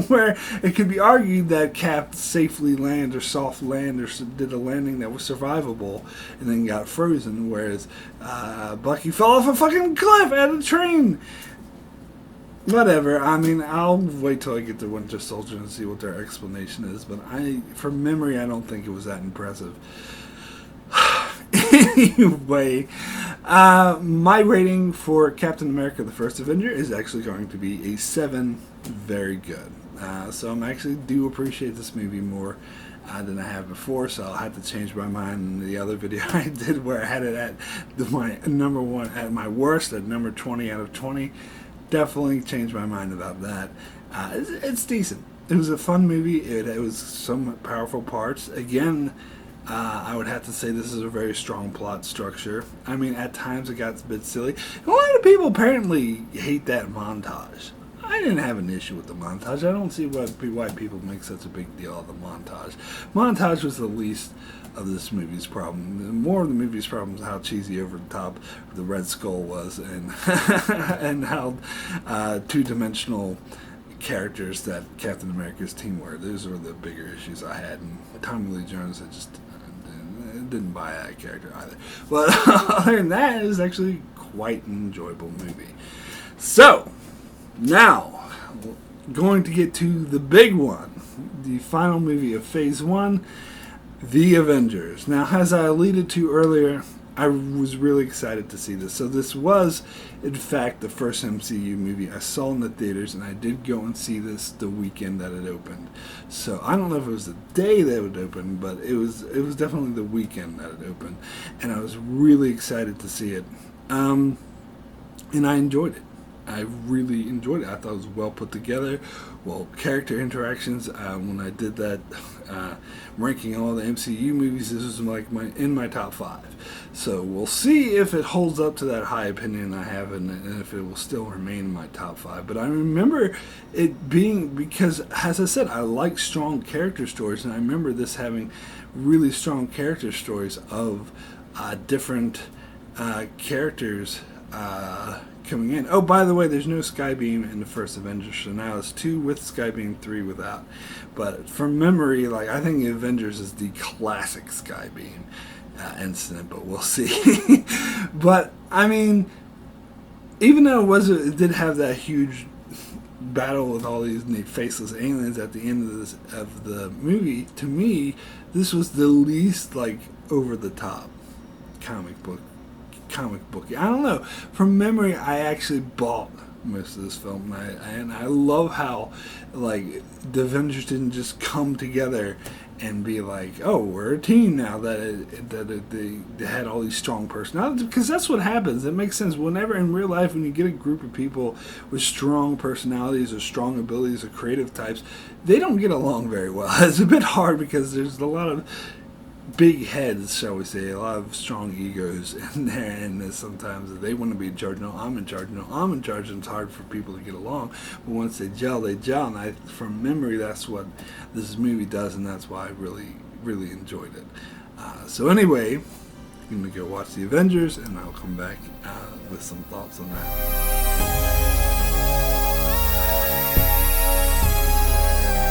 where it could be argued that Cap safely landed or soft land or did a landing that was survivable and then got frozen, whereas Bucky fell off a fucking cliff at a train. Whatever. I mean, I'll wait till I get to Winter Soldier and see what their explanation is, but from memory, I don't think it was that impressive. Anyway, my rating for Captain America the First Avenger is actually going to be a 7. Very good. So I actually do appreciate this movie more than I have before, so I'll have to change my mind in the other video I did where I had it at my number one, at my worst, at number 20 out of 20. Definitely changed my mind about that. It's decent. It was a fun movie. It was some powerful parts. Again, I would have to say this is a very strong plot structure. I mean, at times it got a bit silly. A lot of people apparently hate that montage. I didn't have an issue with the montage. I don't see why people make such a big deal of the montage. Montage was the least of this movie's problem. More of the movie's problem is how cheesy over the top the Red Skull was and and how two-dimensional characters that Captain America's team were. Those were the bigger issues I had. And Tommy Lee Jones, I just didn't buy that character either. But other than that, it was actually quite an enjoyable movie. So, now, going to get to the big one, the final movie of Phase 1, The Avengers. Now, as I alluded to earlier, I was really excited to see this. So this was, in fact, the first MCU movie I saw in the theaters, and I did go and see this the weekend that it opened. So I don't know if it was the day that it opened, but it was definitely the weekend that it opened, and I was really excited to see it. And I enjoyed it. I really enjoyed it. I thought it was well put together. Well, character interactions. When I did that ranking all the MCU movies, this was like in my top 5. So we'll see if it holds up to that high opinion I have, and if it will still remain in my top 5. But I remember it being, because as I said, I like strong character stories, and I remember this having really strong character stories of different characters coming in. Oh, by the way, there's no Skybeam in the First Avenger, so now it's 2 with Skybeam, 3 without. But from memory, like, I think the Avengers is the classic Skybeam incident, but we'll see. But I mean, even though it did have that huge battle with all these faceless aliens at the end of the movie, to me, this was the least like over the top comic book. I don't know. From memory, I actually bought most of this film, and I love how like the Avengers didn't just come together and be like, oh, we're a team now they had all these strong personalities, because that's what happens. It makes sense whenever in real life, when you get a group of people with strong personalities or strong abilities or creative types, they don't get along very well. It's a bit hard because there's a lot of big heads, shall we say, a lot of strong egos in there, and sometimes they want to be in charge. No, I'm in charge. No, I'm in charge. And it's hard for people to get along. But once they gel, they gel. And from memory, that's what this movie does, and that's why I really, really enjoyed it. So anyway, I'm going to go watch the Avengers, and I'll come back with some thoughts on that.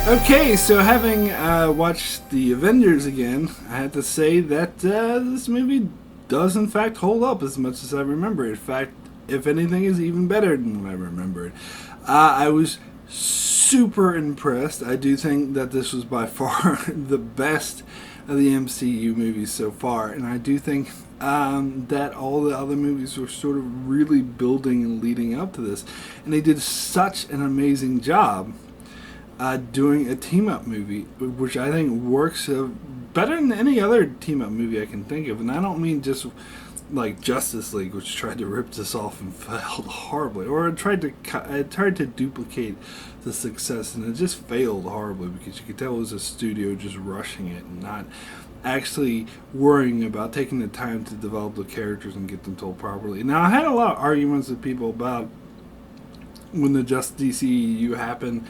Okay, so having watched the Avengers again, I have to say that this movie does in fact hold up as much as I remember it. In fact, if anything, is even better than I remember it. I was super impressed. I do think that this was by far the best of the MCU movies so far, and I do think that all the other movies were sort of really building and leading up to this, and they did such an amazing job doing a team-up movie, which I think works better than any other team-up movie I can think of. And I don't mean just like Justice League, which tried to rip this off and failed horribly, or it tried to duplicate the success, and it just failed horribly, because you could tell it was a studio just rushing it and not actually worrying about taking the time to develop the characters and get them told properly. Now, I had a lot of arguments with people about when the Just DCEU happened,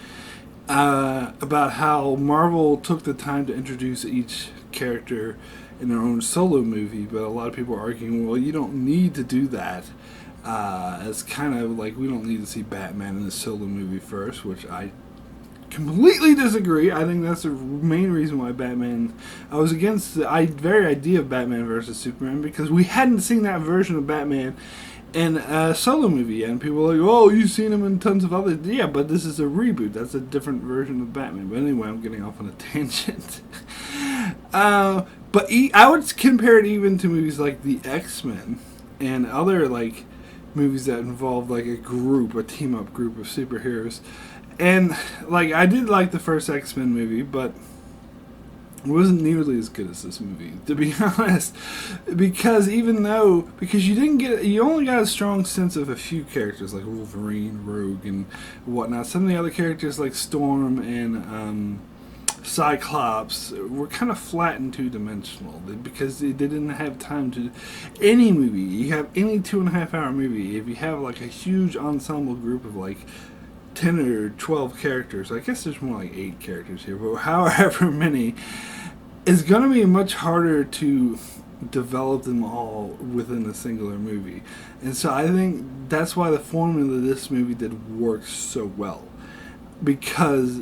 about how Marvel took the time to introduce each character in their own solo movie, but a lot of people are arguing, well, you don't need to do that. It's kind of like we don't need to see Batman in a solo movie first, which I completely disagree. I think that's the main reason why I was against the very idea of Batman versus Superman, because we hadn't seen that version of Batman in a solo movie, and people are like, oh, you've seen him in tons of other... Yeah, but this is a reboot. That's a different version of Batman. But anyway, I'm getting off on a tangent. But I would compare it even to movies like the X-Men and other like movies that involve like a team-up group of superheroes. And like, I did like the first X-Men movie, but it wasn't nearly as good as this movie, to be honest, because you only got a strong sense of a few characters like Wolverine, Rogue, and whatnot. Some of the other characters like Storm and Cyclops were kind of flat and two-dimensional, because they didn't have time to... Any movie, you have any 2.5-hour movie, if you have like a huge ensemble group of like 10 or 12 characters, I guess there's more like 8 characters here, but however many, it's going to be much harder to develop them all within a singular movie. And so I think that's why the formula of this movie did work so well, because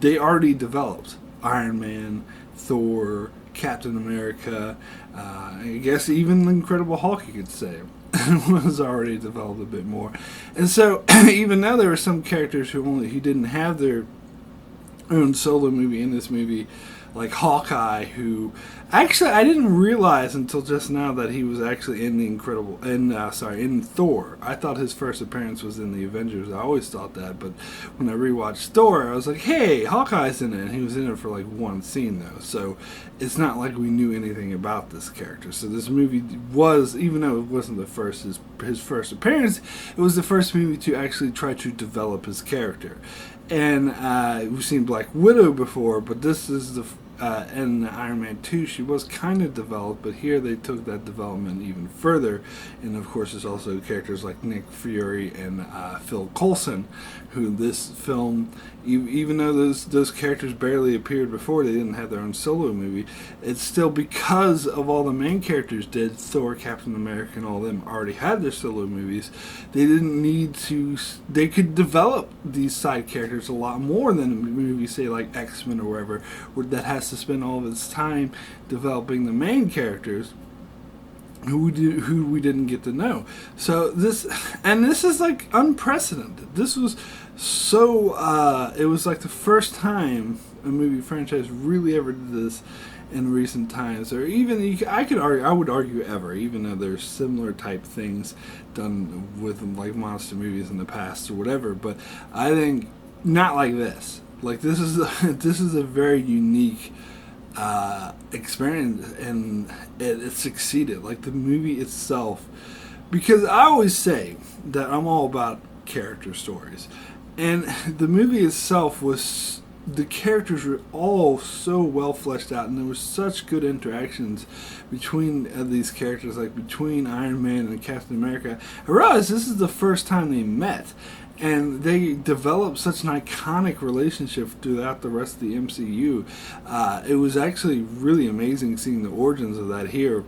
they already developed Iron Man, Thor, Captain America, I guess even the Incredible Hulk, you could say, was already developed a bit more. And so even though there were some characters who didn't have their own solo movie in this movie, like Hawkeye, who actually I didn't realize until just now that he was actually in in Thor. I thought his first appearance was in the Avengers. I always thought that, but when I rewatched Thor, I was like, hey, Hawkeye's in it, and he was in it for like one scene though. So it's not like we knew anything about this character. So this movie was, even though it wasn't his first appearance, it was the first movie to actually try to develop his character. And we've seen Black Widow before, but this is in Iron Man 2, she was kind of developed, but here they took that development even further. And of course, there's also characters like Nick Fury and Phil Coulson, who this film, even though those characters barely appeared before, they didn't have their own solo movie, it's still because of all the main characters did, Thor, Captain America, and all of them already had their solo movies. They didn't need to, they could develop these side characters a lot more than a movie, say like X-Men or wherever, that has to spend all of its time developing the main characters who we didn't get to know. So this is like unprecedented. This was so it was like the first time a movie franchise really ever did this in recent times, or even I would argue ever, even though there's similar type things done with like monster movies in the past or whatever, but I think not like this. Like this is this is a very unique experience, and it succeeded. Like the movie itself, because I always say that I'm all about character stories, and the movie itself was. The characters were all so well fleshed out, and there was such good interactions between these characters, like between Iron Man and Captain America. I realized this is the first time they met, and they developed such an iconic relationship throughout the rest of the MCU. It was actually really amazing seeing the origins of that here.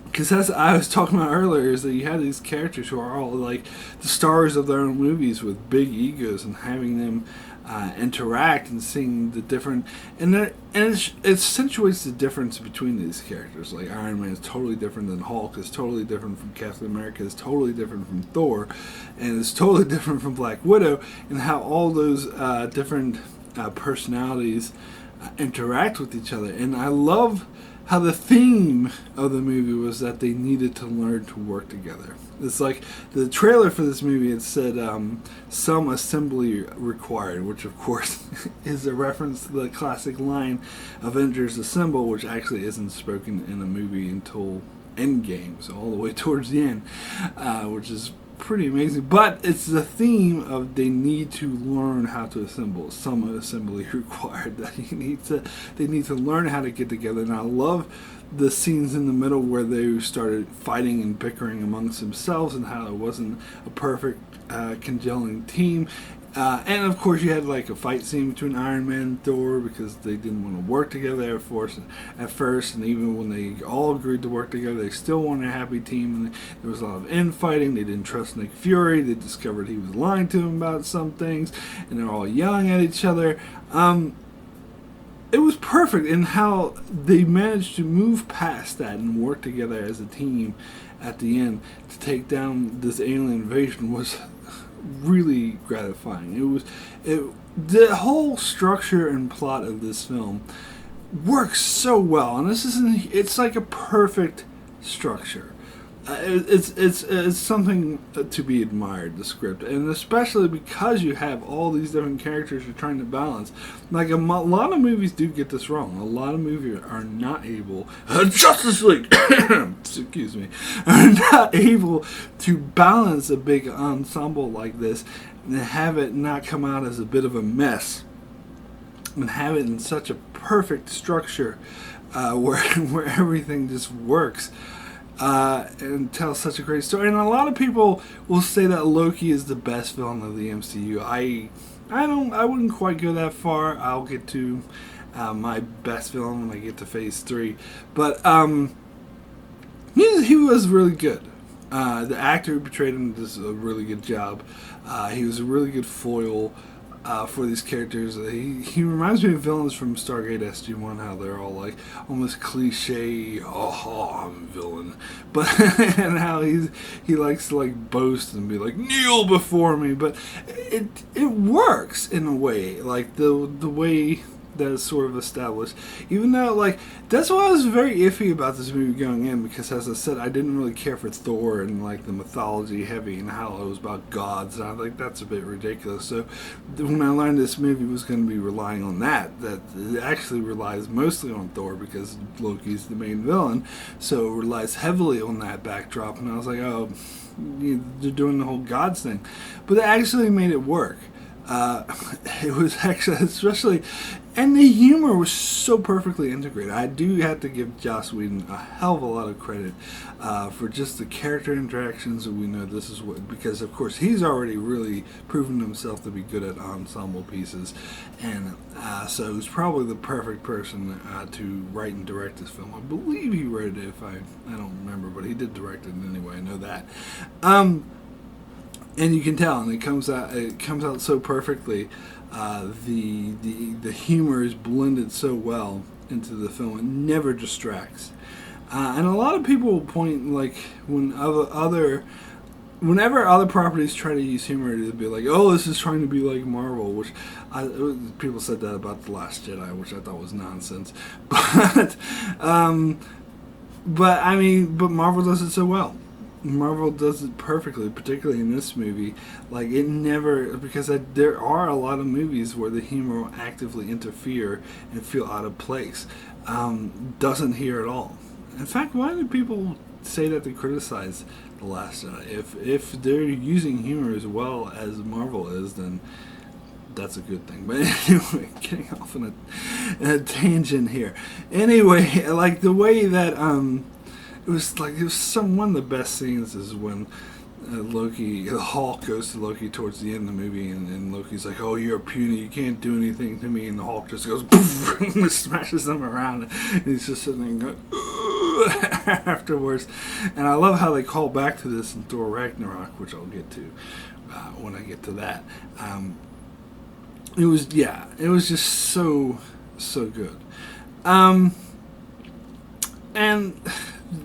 Because as I was talking about earlier, is that you had these characters who are all like the stars of their own movies with big egos, and having them interact and seeing the different, and it accentuates the difference between these characters. Like Iron Man is totally different than Hulk, is totally different from Captain America, is totally different from Thor, and is totally different from Black Widow, and how all those different personalities interact with each other. And I love how the theme of the movie was that they needed to learn to work together. It's like the trailer for this movie, it said some assembly required, which of course is a reference to the classic line Avengers assemble, which actually isn't spoken in the movie until Endgame, so all the way towards the end, which is pretty amazing. But it's the theme of they need to learn how to assemble. Some assembly required, that they need to learn how to get together. And I love the scenes in the middle where they started fighting and bickering amongst themselves, and how it wasn't a perfect congealing team. And of course you had like a fight scene between Iron Man and Thor, because they didn't want to work together at first, and even when they all agreed to work together, they still wanted a happy team, and there was a lot of infighting. They didn't trust Nick Fury. They discovered he was lying to them about some things, and they're all yelling at each other. It was perfect in how they managed to move past that and work together as a team at the end to take down this alien invasion. Was really gratifying. The whole structure and plot of this film works so well, and it's like a perfect structure. It's something to be admired, the script, and especially because you have all these different characters you're trying to balance. Like a lot of movies do get this wrong. A lot of movies are not able, Justice League, excuse me, are not able to balance a big ensemble like this and have it not come out as a bit of a mess, and have it in such a perfect structure where everything just works. And tell such a great story. And a lot of people will say that Loki is the best villain of the MCU. I wouldn't quite go that far. I'll get to my best villain when I get to Phase 3. But he was really good. The actor who portrayed him does a really good job. He was a really good foil for these characters. He reminds me of villains from Stargate SG-1, how they're all like almost cliche, I'm a villain, but and how he likes to like boast and be like, kneel before me. But it works in a way, like the way that is sort of established. Even though, like, that's why I was very iffy about this movie going in, because as I said, I didn't really care for Thor and like the mythology heavy and how it was about gods, and I think that's a bit ridiculous. So when I learned this movie was going to be relying on that it actually relies mostly on Thor, because Loki's the main villain, so it relies heavily on that backdrop, and I was like, oh, they're doing the whole gods thing. But they actually made it work. It was actually, especially, and the humor was so perfectly integrated. I do have to give Joss Whedon a hell of a lot of credit for just the character interactions that we know this is what, because of course he's already really proven himself to be good at ensemble pieces, and so he's probably the perfect person to write and direct this film. I believe he wrote it, if I don't remember, but he did direct it anyway, I know that. And you can tell, and it comes out so perfectly. The humor is blended so well into the film; it never distracts. And a lot of people will point, like, whenever other properties try to use humor, they'll be like, "Oh, this is trying to be like Marvel," which people said that about The Last Jedi, which I thought was nonsense. But Marvel does it so well. Marvel does it perfectly, particularly in this movie. Like, it never, because there are a lot of movies where the humor will actively interfere and feel out of place. Doesn't here at all. In fact, why do people say that they criticize The Last Jedi? If they're using humor as well as Marvel is, then that's a good thing. But anyway, getting off on a tangent here. Anyway, like the way that it was one of the best scenes is when the Hulk goes to Loki towards the end of the movie, and Loki's like, "Oh, you're puny, you can't do anything to me," and the Hulk just goes poof, and smashes them around, and he's just sitting there going afterwards. And I love how they call back to this in Thor Ragnarok, which I'll get to when I get to that. It was just so good. And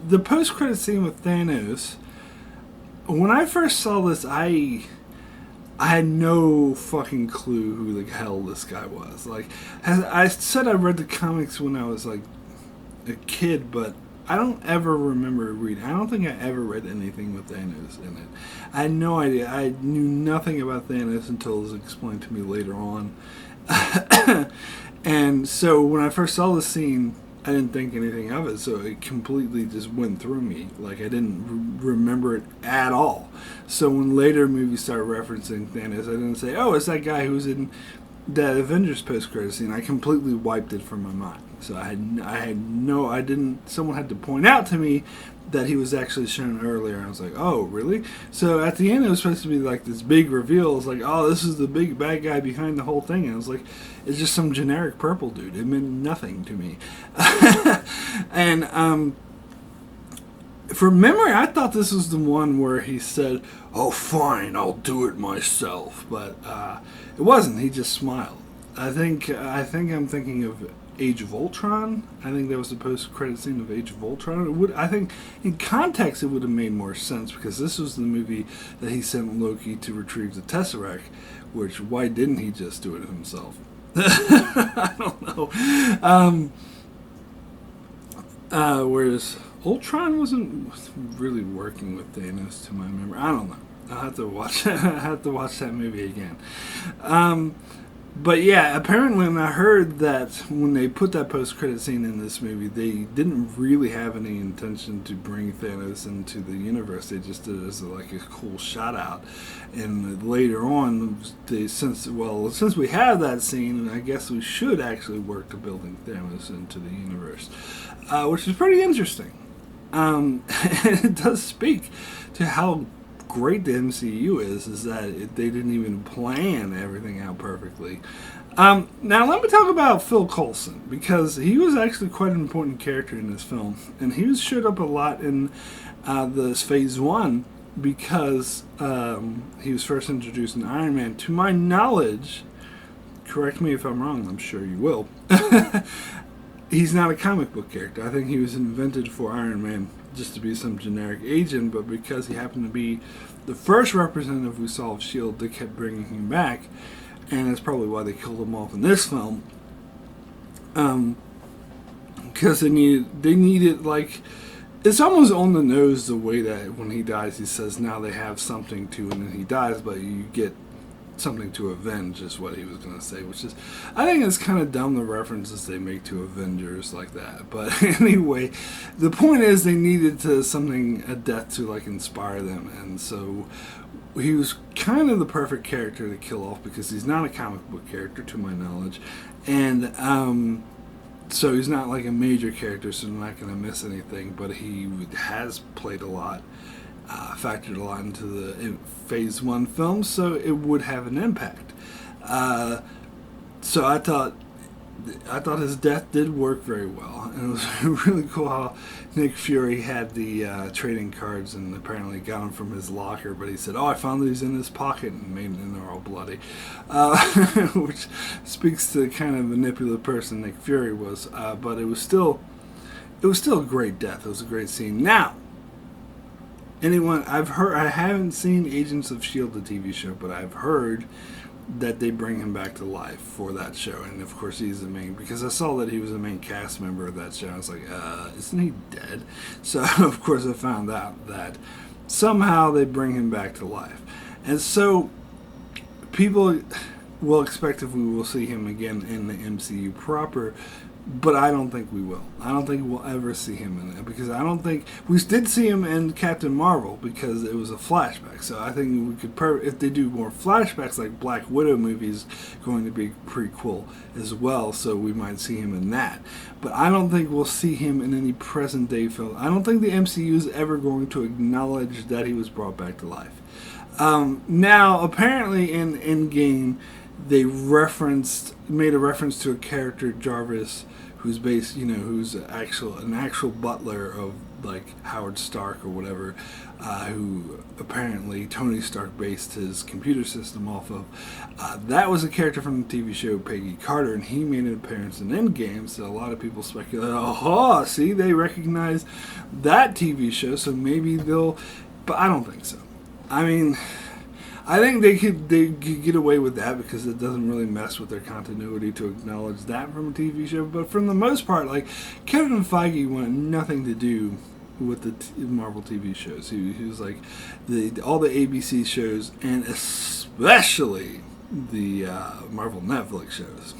the post-credit scene with Thanos, when I first saw this, I had no fucking clue who the hell this guy was. Like, I said I read the comics when I was like a kid, but I don't ever remember reading. I don't think I ever read anything with Thanos in it. I had no idea. I knew nothing about Thanos until it was explained to me later on. And so when I first saw the scene, I didn't think anything of it, so it completely just went through me. Like, I didn't remember it at all. So when later movies started referencing Thanos, I didn't say, "Oh, it's that guy who's in that Avengers post-credit scene." I completely wiped it from my mind. So I didn't. Someone had to point out to me that he was actually shown earlier. I was like, "Oh, really?" So at the end, it was supposed to be like this big reveal. It's like, "Oh, this is the big bad guy behind the whole thing." And I was like, "It's just some generic purple dude." It meant nothing to me. And from memory, I thought this was the one where he said, "Oh, fine, I'll do it myself." But it wasn't. He just smiled. I think I'm thinking of Age of Ultron. I think that was the post-credit scene of Age of Ultron. I think, in context, it would have made more sense because this was the movie that he sent Loki to retrieve the Tesseract. Which, why didn't he just do it himself? I don't know. Whereas Ultron wasn't really working with Thanos, to my memory. I don't know. I'll have to watch. I have to watch that movie again. But yeah, apparently, when I heard that when they put that post-credit scene in this movie, they didn't really have any intention to bring Thanos into the universe. They just did it as a cool shout out. And later on, since we have that scene, I guess we should actually work to building Thanos into the universe, which is pretty interesting. And it does speak to how great the MCU is that they didn't even plan everything out perfectly. Now let me talk about Phil Coulson, because he was actually quite an important character in this film, and he showed up a lot in this Phase 1 because he was first introduced in Iron Man. To my knowledge, correct me if I'm wrong, I'm sure you will, he's not a comic book character. I think he was invented for Iron Man just to be some generic agent, but because he happened to be the first representative we saw of S.H.I.E.L.D., they kept bringing him back, and that's probably why they killed him off in this film. Because they needed, like, it's almost on the nose the way that when he dies, he says, "Now they have something to," and then he dies, but you get something to avenge is what he was going to say, which is, I think it's kind of dumb, the references they make to Avengers like that. But anyway, the point is they needed a death to inspire them, and so he was kind of the perfect character to kill off because he's not a comic book character to my knowledge, and so he's not like a major character, so I'm not going to miss anything, but he has played a lot. Factored a lot into the Phase 1 film, so it would have an impact. So I thought his death did work very well, and it was really cool how Nick Fury had the trading cards and apparently got them from his locker, but he said, "Oh, I found these in his pocket," and they're all bloody, which speaks to the kind of manipulative person Nick Fury was. But it was still a great death. It was a great scene. Now, I haven't seen Agents of S.H.I.E.L.D., the TV show, but I've heard that they bring him back to life for that show, and of course he's the main, because I saw that he was a main cast member of that show. I was like, isn't he dead? So of course I found out that. somehow they bring him back to life. And so people will expect if we will see him again in the MCU proper, but I don't think we will. I don't think we'll ever see him in it, because I don't think we did see him in Captain Marvel because it was a flashback. So I think we could if they do more flashbacks, like Black Widow movies going to be pretty cool as well. So we might see him in that, but I don't think we'll see him in any present day film. I don't think the MCU is ever going to acknowledge that he was brought back to life. Now apparently in Endgame, they made a reference to a character, Jarvis, who's based, who's an actual butler of like Howard Stark or whatever, who apparently Tony Stark based his computer system off of. That was a character from the TV show Peggy Carter, and he made an appearance in Endgame. So a lot of people speculate, oh, see, they recognize that TV show, so maybe they'll. But I don't think so. I mean, I think they could get away with that because it doesn't really mess with their continuity to acknowledge that from a TV show. But for the most part, like, Kevin Feige wanted nothing to do with the Marvel TV shows. He was like, all the ABC shows, and especially the Marvel Netflix shows.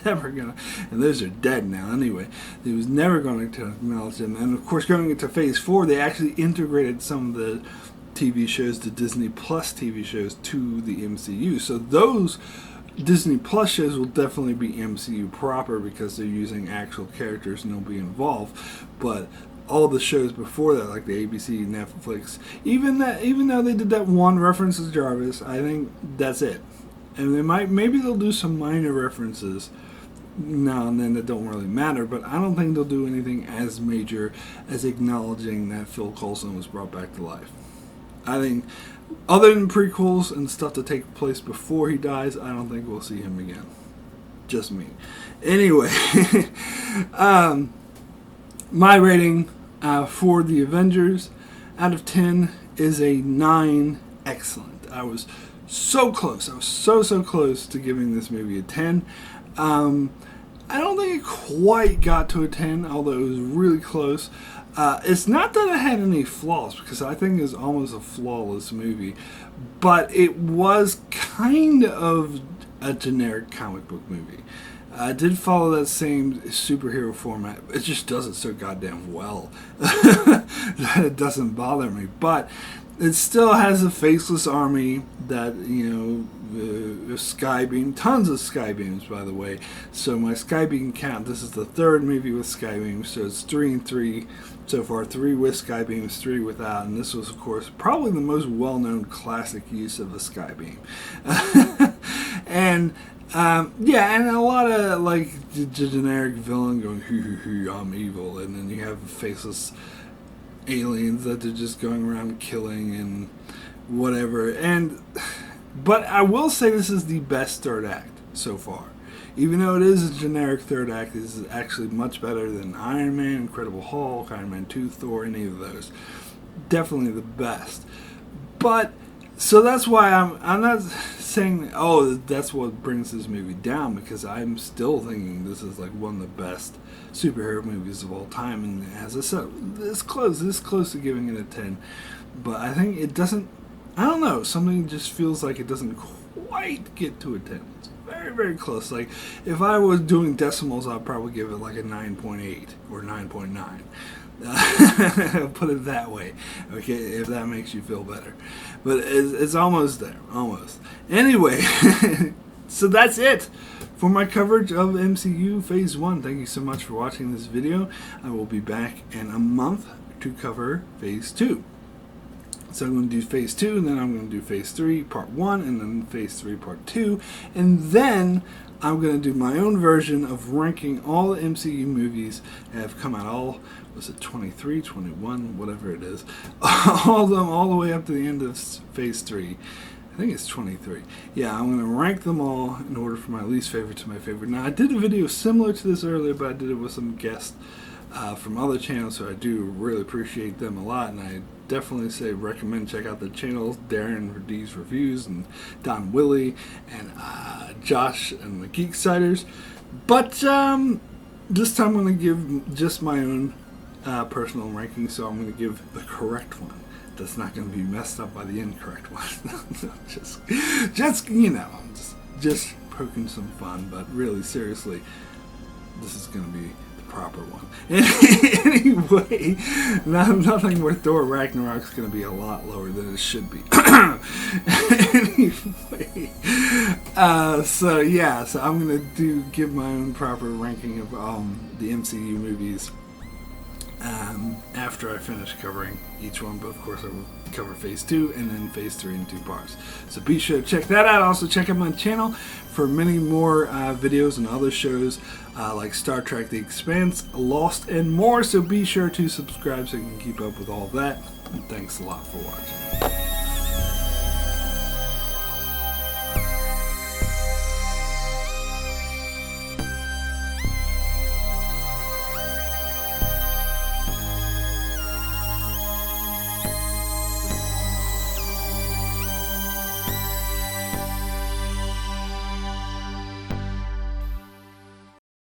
Never gonna, and those are dead now anyway. He was never going to acknowledge them. And of course, going into Phase 4, they actually integrated some of the TV shows, the Disney Plus TV shows, to the MCU. So those Disney Plus shows will definitely be MCU proper because they're using actual characters and they'll be involved. But all the shows before that, like the ABC, Netflix, even though they did that one reference to Jarvis, I think that's it. And maybe they'll do some minor references now and then that don't really matter, but I don't think they'll do anything as major as acknowledging that Phil Coulson was brought back to life. I think, other than prequels and stuff to take place before he dies, I don't think we'll see him again. Just me. Anyway, my rating for the Avengers out of 10 is a 9. Excellent. I was so close. I was so close to giving this movie a 10. I don't think it quite got to a 10, although it was really close. It's not that it had any flaws, because I think it's almost a flawless movie, but it was kind of a generic comic book movie. It did follow that same superhero format. It just does it so goddamn well that it doesn't bother me. But it still has a faceless army that, Skybeam, tons of Skybeams, by the way. So my Skybeam count, this is the third movie with Skybeams, so it's 3 and 3 so far, 3 with Skybeams, 3 without, and this was, of course, probably the most well-known classic use of a Skybeam. And and a lot of like the generic villain going, hoo, I'm evil, and then you have faceless aliens that they're just going around killing and whatever. But I will say this is the best third act so far. Even though it is a generic third act, this is actually much better than Iron Man, Incredible Hulk, Iron Man 2, Thor, any of those. Definitely the best. But so that's why I'm not saying, that's what brings this movie down, because I'm still thinking this is like one of the best superhero movies of all time. And as I said, this close to giving it a 10. But I think it doesn't, I don't know, something just feels like it doesn't quite get to a 10. It's very, very close. Like, if I was doing decimals, I'd probably give it like a 9.8 or 9.9. Put it that way, okay, if that makes you feel better. But it's almost there, almost. Anyway, so that's it for my coverage of MCU Phase 1. Thank you so much for watching this video. I will be back in a month to cover Phase 2. So I'm going to do Phase 2, and then I'm going to do Phase 3, Part 1, and then Phase 3, Part 2. And then I'm going to do my own version of ranking all the MCU movies that have come out, all, was it 23, 21, whatever it is, all of them, all the way up to the end of Phase 3. I think it's 23. Yeah, I'm going to rank them all in order from my least favorite to my favorite. Now, I did a video similar to this earlier, but I did it with some guests from other channels, so I do really appreciate them a lot, and I definitely say recommend check out the channels, Darren for D's Reviews and Don Willie and Josh and the Geek Siders. But this time I'm going to give just my own personal ranking, so I'm going to give the correct one. that's not going to be messed up by the incorrect one. just you know, I'm just poking some fun, but really, seriously, this is going to be the proper one. Anyway, nothing with Thor Ragnarok's going to be a lot lower than it should be. Anyway, so I'm going to give my own proper ranking of the MCU movies after I finish covering each one, but of course I will cover Phase 2 and then Phase 3 in 2 parts. So be sure to check that out. Also check out my channel for many more videos and other shows like Star Trek The Expanse, Lost, and more. So be sure to subscribe so you can keep up with all that. And thanks a lot for watching.